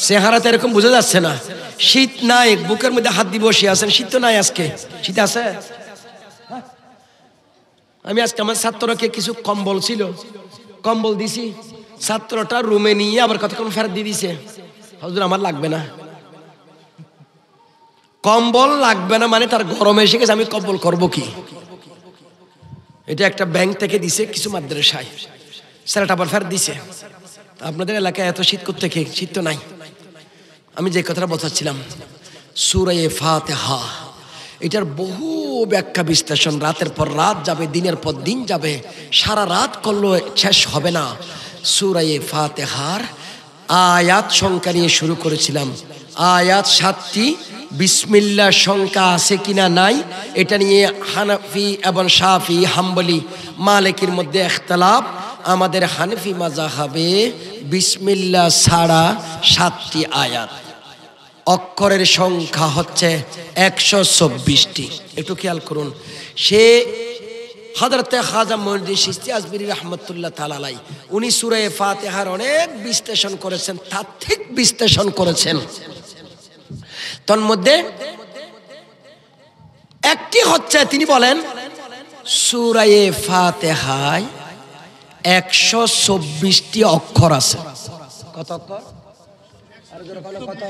চেহারাতে এরকম বোঝা যাচ্ছে না। শীত নাই, বুকের মধ্যে হাত দিয়ে বসে আছেন। শীত তো নাই আজকে, শীত আছে? আমি আজকে আমার ছাত্রকে কিছু কম্বল ছিল, কম্বল দিছি, ছাত্রটা রুমে নিয়ে আবার কতক্ষণ ফেরত দিয়ে দিছে, হুজুর আমার লাগবে না, কম্বল লাগবে না, মানে তার গরমে এসে গেছে, আমি কম্বল করবো কি? এটা একটা ব্যাংক থেকে দিছে কিছু মাদ্রাসায়, ছেলেটা আবার ফেরত দিছে। আপনাদের এলাকায় এত শীত কোত্থেকে? শীত তো নাই। আমি যে কথাটা বলছিলাম, সূরা ফাতিহা, এটার বহু ব্যাখ্যা বিশ্লেষণ, রাতের পর রাত যাবে, দিনের পর দিন যাবে, সারা রাত করলেও শেষ হবে না। সূরা ফাতিহার আয়াত সংখ্যা নিয়ে শুরু করেছিলাম। আয়াত 7টি। বিসমিল্লাহ সংখ্যা আছে কিনা নাই, এটা নিয়ে হানাফি এবং শাফি, হাম্বলি, মালিকির মধ্যে ইখতিলাফ। আমাদের হানাফি মাযহাবে বিসমিল্লাহ ছাড়া 7টি আয়াত, অক্ষরের সংখ্যা হচ্ছে 124টি। একটু খেয়াল করুন। সে হযরতে খাজা মঈনুদ্দিন চিশতি আজমিরি রাহমাতুল্লাহ তাআলা আলাইহি, উনি সূরা ফাতিহার অনেক বিশ্লেষণ করেছেন, তাত্ত্বিক বিশ্লেষণ করেছেন। তন্মধ্যে একটি হচ্ছে, তিনি বলেন সূরা ফাতিহায় 124টি অক্ষর আছে। কত অক্ষর? আর জোরে বলো কত?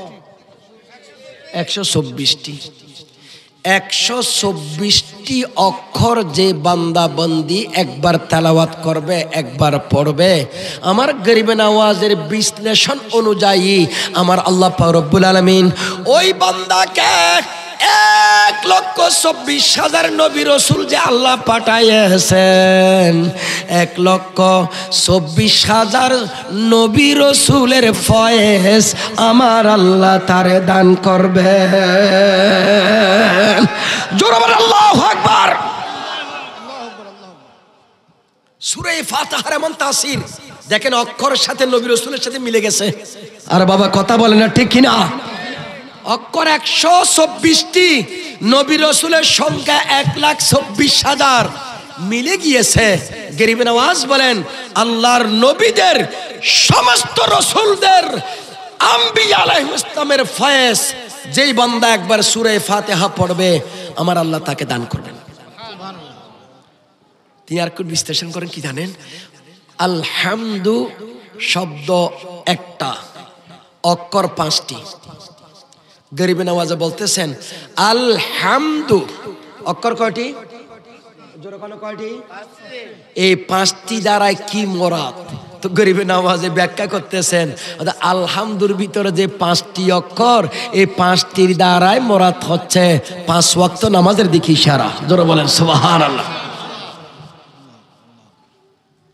124টি। 124টি অক্ষর যে বান্দা বান্দি একবার তেলাওয়াত করবে, একবার পড়বে, আমার গরিবে নওয়াজের বিশ্লেষণ অনুযায়ী আমার আল্লাহ পাক রব্বুল আলামিন ওই বান্দাকে 1,24,000 নবী রাসূল যে আল্লাহ পাঠাইয়েছেন, 1,24,000 নবী রাসূলের ফয়েজ আমার আল্লাহ তারে দান করবে। জোরে বলেন আল্লাহু আকবার। সূরা ফাতিহার এমন তাসির দেখেন, অক্ষরের সাথে নবী রাসূলের সাথে মিলে গেছে। আর বাবা কথা বলে না ঠিক কিনা? অক্ষর 124টি, নবী রাসূলের সংখ্যা 1,24,000 মিলে গিয়েছে। গরিব নওয়াজ বলেন আল্লাহর নবীদের, সমস্ত রাসূলদের, আম্বিয়া আলাইহিস সালামের ফয়েজ যেই বান্দা একবার সূরা ফাতিহা পড়বে আমার আল্লাহ তাকে দান করবেন। তিনি আর কোন বিশ্লেষণ করেন কি জানেন? আলহামদু শব্দ একটা, অক্ষর 5টি। গরিব নওয়াজে বলতেছেন আলহামদু অক্ষর কয়টি? জোরে বলো কয়টি? এই 5টি দ্বারাই কি মুরাদ? তো গরিব নওয়াজে ব্যাখ্যা করতেছেন আলহামদুর ভিতরে যে 5টি অক্ষর, এই 5টির দ্বারাই মুরাদ হচ্ছে 5 ওয়াক্ত নামাজের দিকে ইশারা। জোরে বলেন সুবহানাল্লাহ।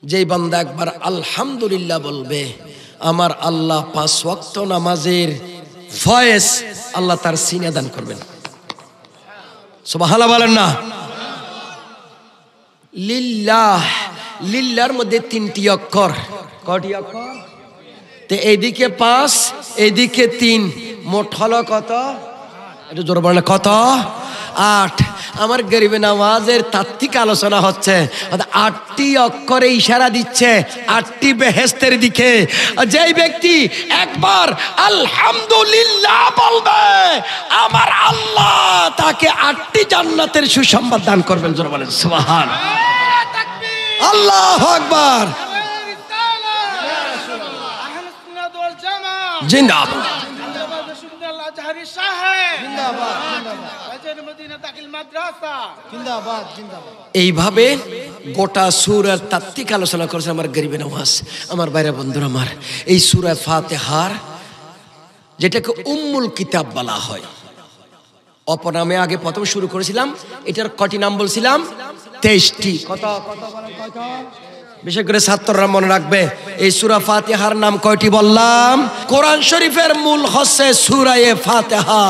যেই বান্দা একবার আলহামদুলিল্লাহ বলবে আমার আল্লাহ 5 ওয়াক্ত নামাজের ফয়েজ আল্লাহ তার সিনে দান করবেন। সুবহানাল্লাহ বলেন না? লিল্লাহ, লিল্লাহর মধ্যে 3টি অক্ষর। কয়টি অক্ষর? তো এইদিকে 5, এইদিকে 3, মোট হলো কত? একটু জোরে বলেন কত? 8। আমার গরিব নওয়াজের তাত্ত্বিক আলোচনা হচ্ছে 8টি অক্ষরে ইশারা দিচ্ছে 8টি বেহেশতের দিকে। যেই ব্যক্তি একবার আলহামদুলিল্লাহ বলবে আমার আল্লাহ তাকে 8টি জান্নাতের সুসংবাদ দান করবেন। জোরে বলেন সুবহানাল্লাহ। আল্লাহু আকবার। জিন্দাবাদ। এইভাবে গোটা সূরার তাত্ত্বিক আলোচনা করেছে আমার গরিব নওয়াজ। আমার বাইরে বন্ধুরা আমার, এই সূরা ফাতিহার যেটাকে উম্মুল কিতাব বলা হয়, অপনামে আগে প্রথম শুরু করেছিলাম। এটার কয়টি নাম বলছিলাম? 23টি। কত বলেন কত? বিশেষ করে ছাত্ররা মনে রাখবে এই সূরা ফাতিহার নাম কয়টি বললাম? কোরআন শরীফের মূল হচ্ছে সূরা ফাতিহা।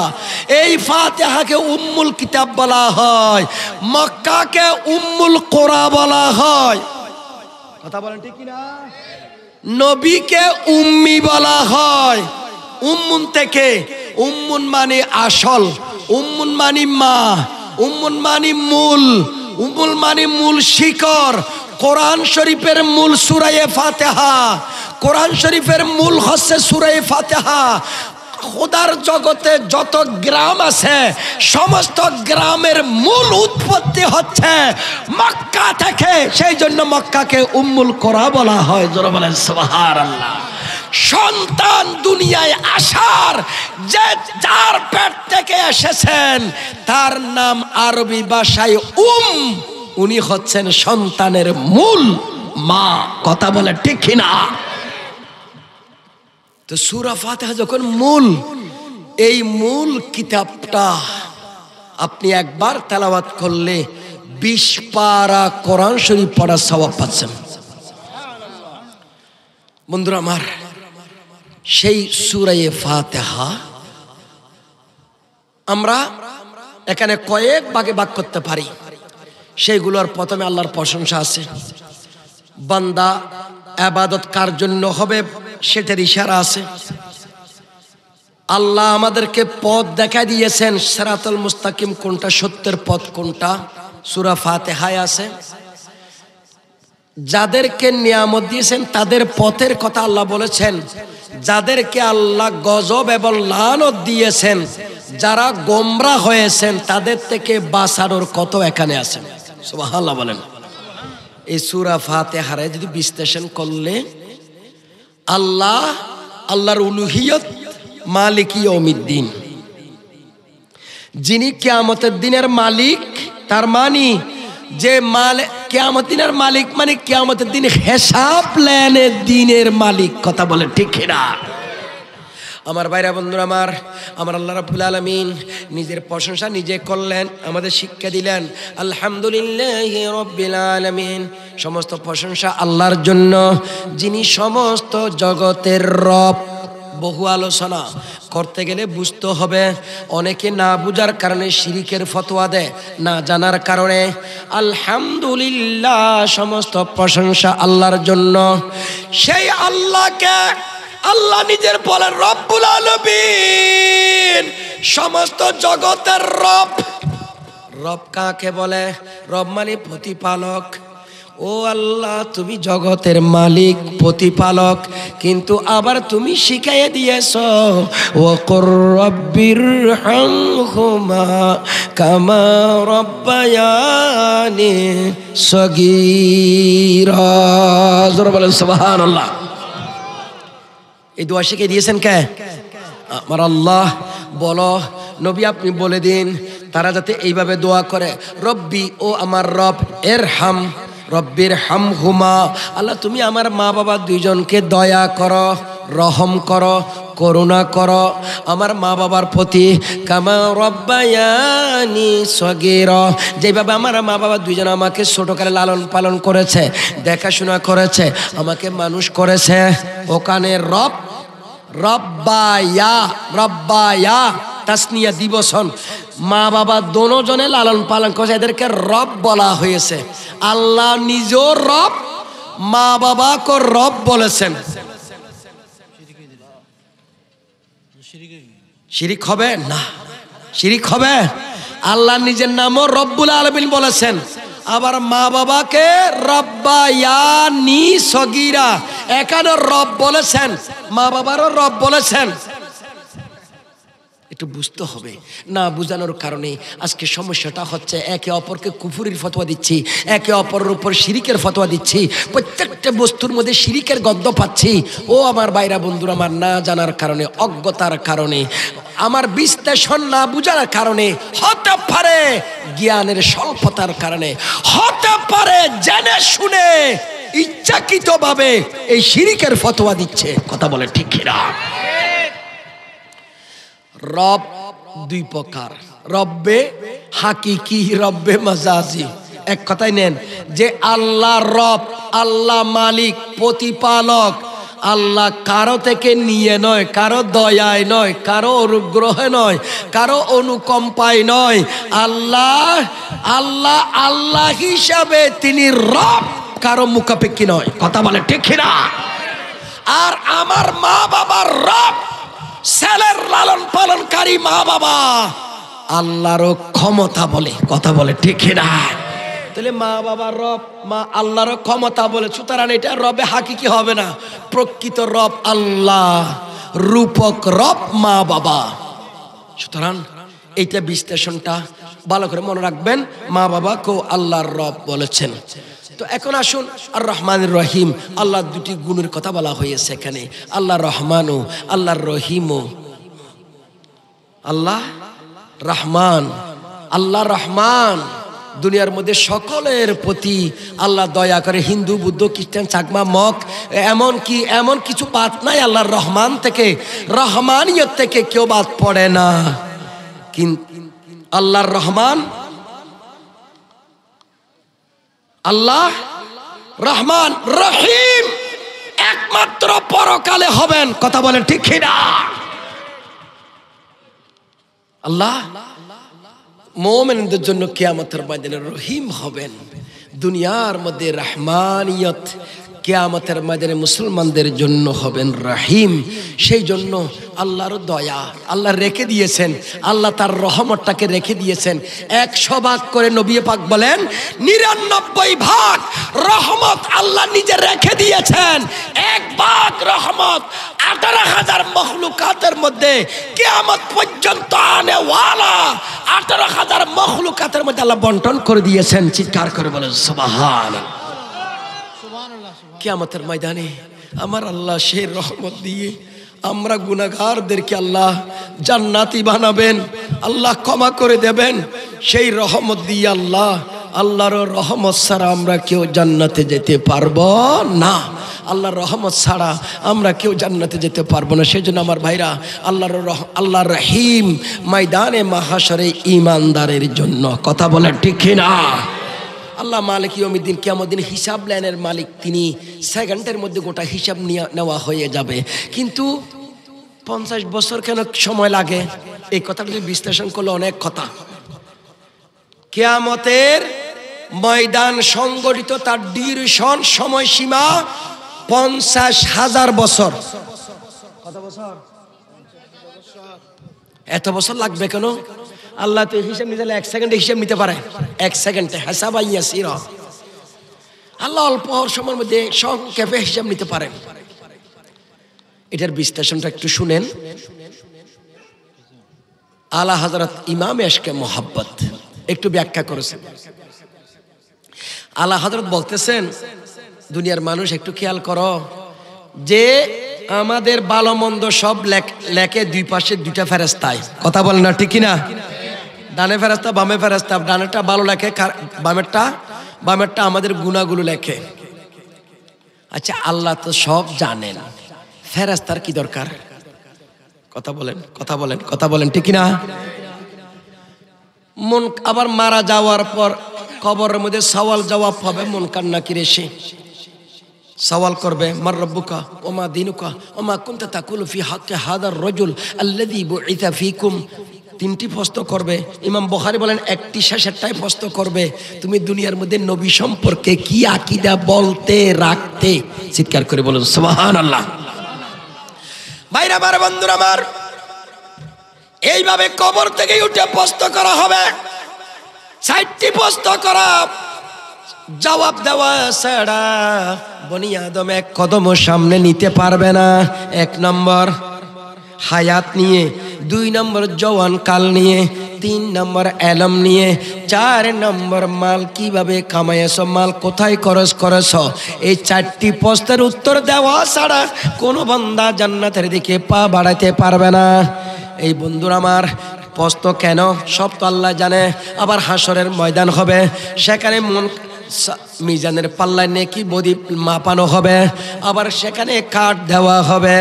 এই ফাতিহাকে উম্মুল কিতাব বলা হয়, মক্কাকে উম্মুল কোরআন বলা হয়। কথা বলেন ঠিক কি না? নবীকে উম্মি বলা হয়। উম্মুন থেকে, উম্মুন মানে আসল, উম্মুন মানে মা, উম্মুন মানে মূল, উম্মুল মানে মূল শিকড়। কোরআন শরীফের মূল সূরা ফাতিহা। কোরআন শরীফের মূল হচ্ছে সূরা ফাতিহা। খোদার জগতে যত গ্রাম আছে সমস্ত গ্রামের মূল উৎপত্তি হচ্ছে মক্কা থেকে। সেই জন্য মক্কাকে উম্মুল কোরআন বলা হয়। জোরে বলেন সুবহানাল্লাহ। সন্তান দুনিয়ায় আসার যে যার পেট থেকে এসেছেন তার নাম আরবি ভাষায় উনি হচ্ছেন সন্তানের মূল মা। কথা বলে ঠিক কিনা? তো সূরা ফাতিহা যখন মূল, এই মূল কিতাবটা আপনি একবার তেলাওয়াত করলে 20 পারা কোরআন শরীফ পড়ার সওয়াব পাচ্ছেন। বন্ধুরা আমার, সেই সূরা ফাতিহা আমরা এখানে কয়েক ভাগে ভাগ করতে পারি। সেইগুলোর প্রথমে আল্লাহর প্রশংসা আছে। বান্দা ইবাদত কার জন্য হবে সেটার ইশারা আছে। আল্লাহ আমাদেরকে পথ দেখাই দিয়েছেন, সিরাতুল মুস্তাকিম কোনটা, সত্যের পথ কোনটা, সূরা ফাতিহায় আছে। যাদেরকে নিয়ামত দিয়েছেন তাদের পথের কথা আল্লাহ বলেছেন। যাদেরকে আল্লাহ গজব এবং লানত দিয়েছেন, যারা গোমরা হয়েছেন তাদের থেকে বাঁচানোর কত এখানে আছে। সুবহানাল্লাহ বলেন। এই সূরা ফাতিহার যদি বিশ্লেষণ করলে আল্লাহর উলুহিয়ত, মালিক ইয়াউমিদ্দিন, যিনি কিয়ামতের দিনের মালিক, তার মানে যে কিয়ামতের দিনের মালিক মানে কিয়ামতের দিন হিসাব লেনের দিনের মালিক। কথা বলে ঠিক না? আমার ভাইরা বন্ধুরা আমার আল্লাহ রাব্বুল আলামিন নিজের প্রশংসা নিজে করলেন, আমাদের শিক্ষা দিলেন। আলহামদুলিল্লাহি রাব্বিল আলামিন, সমস্ত প্রশংসা আল্লাহর জন্য, যিনি সমস্ত জগতের রব। বহু আলোচনা করতে গেলে বুঝতে হবে, অনেকে না বুঝার কারণে শিরিকের ফতোয়া দেয়, না জানার কারণে। আলহামদুলিল্লাহ, সমস্ত প্রশংসা আল্লাহর জন্য। সেই আল্লাহকে আল্লাহ নিজের বলেন রব্বুল আলামিন, সমস্ত জগতের রব। রব কাকে বলে? রব মানে প্রতিপালক। ও আল্লাহ, তুমি জগতের মালিক, প্রতিপালক, কিন্তু আবার তুমি শিখাইয়ে দিয়েছো ওয়াকুর রাব্বিরহামহুমা কামা রাব্বায়ানি সগীরা। জোরে বলেন সুবহানাল্লাহ। এই দোয়া শিখিয়ে দিয়েছেন কে? আমার আল্লাহ। বলো নবী, আপনি বলে দিন তারা যাতে এইভাবে দোয়া করে, রব্বি, ও আমার রব, এরহাম, রব্বির হামহুমা, আল্লাহ তুমি আমার মা বাবা দুইজনকে দয়া করো, রহম করো, করুণা করো আমার মা বাবার প্রতি, কামা রব্বায়ানি সগীরা, যেভাবে আমার মা বাবা দুইজন আমাকে ছোটকালে লালন পালন করেছে, দেখাশোনা করেছে, আমাকে মানুষ করেছে। ওখানে রব, রব্বায়া, রব্বায়া তাসনিয়া দিবসন, মা বাবা দোনোজনে লালন পালন করেছে, এদেরকে রব বলা হয়েছে। আল্লাহ নিজেও রব, মা বাবাকে রব বলেছেন। শিরিক হবে না? শিরিক হবে? আল্লাহ নিজের নামও রব্বুল আলামিন বলেছেন, আবার মা বাবাকে রব্বায়ানি সগীরা, এখানে রব বলেছেন, মা বাবারও রব বলেছেন। একটু বুঝতে হবে, না বুঝানোর কারণে আজকে সমস্যাটা হচ্ছে, একে অপরকে কুফুরির ফতোয়া দিচ্ছি, একে অপরের উপর শিরিকের ফতোয়া দিচ্ছি, প্রত্যেকটা বস্তুর মধ্যে শিরিকের গন্ধ পাচ্ছি। ও আমার ভাইরা বন্ধুরা আমার, না জানার কারণে, অজ্ঞতার কারণে, আমার বিশ্লেষণ না বুঝার কারণে, হতে পারে জ্ঞানের স্বল্পতার কারণে, হতে পারে জেনে শুনে ইচ্ছাকৃতভাবে এই শিরিকের ফতোয়া দিচ্ছে। কথা বলে ঠিক কিনা? রব দুই প্রকার, রব্বে হাকিকি, রব্বে মাজাজি। এক কথায় নেন যে আল্লাহ রব, আল্লাহ মালিক, প্রতিপালক। আল্লাহ কারো থেকে নিয়ে নয়, কারো দয়ায় নয়, কারো অনুগ্রহে নয়, কারো অনুকম্পায় নয়। আল্লাহ আল্লাহ আল্লাহ হিসাবে তিনি রব, কারো মুখাপেক্ষী নয়। কথা বলে ঠিক না? আর আমার মা বাবার রব, ছেলের লালন পালনকারী মা বাবা, আল্লাহরও ক্ষমতা বলে। কথা বলে ঠিক না? তাহলে মা বাবার রব, মা আল্লাহরও ক্ষমতা বলে, সুতরাং এটা রবে হাকিকি হবে না। প্রকৃত রব আল্লাহ, রূপক রব মা বাবা। সুতরাং এইটা বিশ্লেষণটা ভালো করে মনে রাখবেন, মা বাবাকেও আল্লাহর রব বলেছেন। তো এখন আসুন, আর রহমানুর রহিম, আল্লাহর দুটি গুণের কথা বলা হয়েছে এখানে, আল্লাহ রহমানও, আল্লাহ রহিমও। আল্লাহ রহমান, আল্লাহ রহমান, দুনিয়ার মধ্যে সকলের প্রতি আল্লাহ দয়া করে। হিন্দু, বুদ্ধ, খ্রিস্টান, চাকমা, মগ, এমন কিছু বাদ নাই আল্লাহর রহমান থেকে, রহমানিয়ত থেকে কেউ বাদ পড়ে না। কিন্তু আল্লাহর রহমান, আল্লাহ রহমান রহিম একমাত্র পরকালে হবেন। কথা বলেন ঠিক না? আল্লাহ মুমিনদের জন্য কিয়ামতের ময়দানে রহিম হবেন। দুনিয়ার মধ্যে রহমানিয়ত, কিয়ামতের ময়দানে মুসলমানদের জন্য হবেন রহিম। সেই জন্য আল্লাহর দয়া আল্লাহ রেখে দিয়েছেন, আল্লাহ তার রহমতটাকে রেখে দিয়েছেন 100 ভাগ করে। নবী পাক বলেন 99 ভাগ রহমত আল্লাহ নিজে রেখে দিয়েছেন, 1 ভাগ রহমত 18,000 মখলুকাতের মধ্যে কিয়ামত পর্যন্ত আনেওয়ালা 18,000 মখলুকাতের মধ্যে আল্লাহ বন্টন করে দিয়েছেন। চিৎকার করে বলেন সুবহানাল্লাহ। কিয়ামতের ময়দানে আমার আল্লাহ সেই রহমত দিয়ে আমরা গুনাহগারদেরকে আল্লাহ জান্নাতি বানাবেন, আল্লাহ ক্ষমা করে দেবেন। সেই রহমত দিয়ে আল্লাহ আল্লাহর রহমত ছাড়া আমরা কেউ জান্নাতে যেতে পারবো না। আল্লাহর রহমত ছাড়া আমরা কেউ জান্নাতে যেতে পারবো না। সেই জন্য আমার ভাইরা, আল্লাহর রহিম ময়দানে মাহশরে ঈমানদারের জন্য। কথা বলেন ঠিক কিনা? আল্লাহ মালিক ইয়াউমিদ্দিন, কিয়ামত দিন হিসাব লাইনের মালিক তিনি। সেকেন্ডের মধ্যে গোটা হিসাব নেওয়া হয়ে যাবে। কিন্তু 50 বছর কেন সময় লাগে? এই কথাটা যদি বিশ্লেষণ করলে অনেক কথা। কিয়ামতের ময়দান সংগঠিত, তার ডিউরেশন সময়সীমা 50,000 বছর। কত বছর? এত বছর লাগবে কেন? আল্লাহ তো হিসাব নিতে 1 সেকেন্ডে হিসাব নিতে পারে। 1 সেকেন্ডে হিসাব ইয়াসিরা। আল্লাহ অল্প সময়ের মধ্যে সংক্ষেপে হিসাব নিতে পারেন। এটার বিশ্লেষণটা একটু শুনেন। আলা হযরত ইমাম এশকে মোহাব্বত একটু ব্যাখ্যা করেছেন। আলা হযরত বলতেছেন, দুনিয়ার মানুষ একটু খেয়াল করো যে আমাদের ভালো মন্দ সব লেখে দুই পাশে দুইটা ফেরেশতায়। কথা বলেন না ঠিক কিনা? ডানে ফেরেশতা, বামে ফেরেশতা। ডানেরটা ভালো লেখে, বামেরটা আমাদের গুনাহগুলো লেখে। আচ্ছা, আল্লাহ তো সব জানেন, ফেরেশতার কি দরকার? কথা বলেন, কথা বলেন, কথা বলেন ঠিক কিনা? মন আবার মারা যাওয়ার পর কবরের মধ্যে সওয়াল জবাব হবে। মুনকার নাকির এসে সওয়াল করবে, মার রব্বুকা ওমা দীনুকা ওমা কুনতা তাকুলু ফি হাক্কি হাদার রাজুল আল্লাযী বুইসা ফীকুম। 3টি প্রশ্ন করবে। ইমাম বুখারী বলেন একটি শেষেরটাই প্রশ্ন করবে, তুমি দুনিয়ার মধ্যে নবী সম্পর্কে কি আকীদা বলতে রাখতে? চিৎকার করে বলুন সুবহানাল্লাহ। ভাইরা আমার, বন্ধুরা আমার, এইভাবে কবর থেকে উঠে প্রশ্ন করা হবে। 4টি প্রশ্ন করা, জবাব দেওয়া ছাড়া বনি আদম এক কদম সামনে নিতে পারবে না। 1 নম্বর হায়াত নিয়ে, 2 নম্বর জওয়ান কাল নিয়ে, 3 নম্বর এলম নিয়ে, 4 নম্বর মাল কিভাবে কামাইছো, মাল কোথায় খরচ করেছো। এই 4টি প্রশ্নের উত্তর দেওয়া ছাড়া কোনো বান্দা জান্নাতের দিকে পা বাড়াইতে পারবে না। এই বন্ধুরা আমার, প্রশ্ন কেন সব তো আল্লাহ জানে। আবার হাসরের ময়দান হবে, সেখানে মিজানের পাল্লায় নেকি বদি মাপানো হবে। আবার সেখানে কাঠ দেওয়া হবে।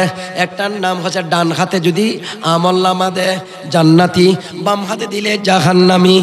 একটার নাম হচ্ছে ডান হাতে যদি আমল নামা দেয় জান্নাতি, বাম হাতে দিলে জাহান্নামী।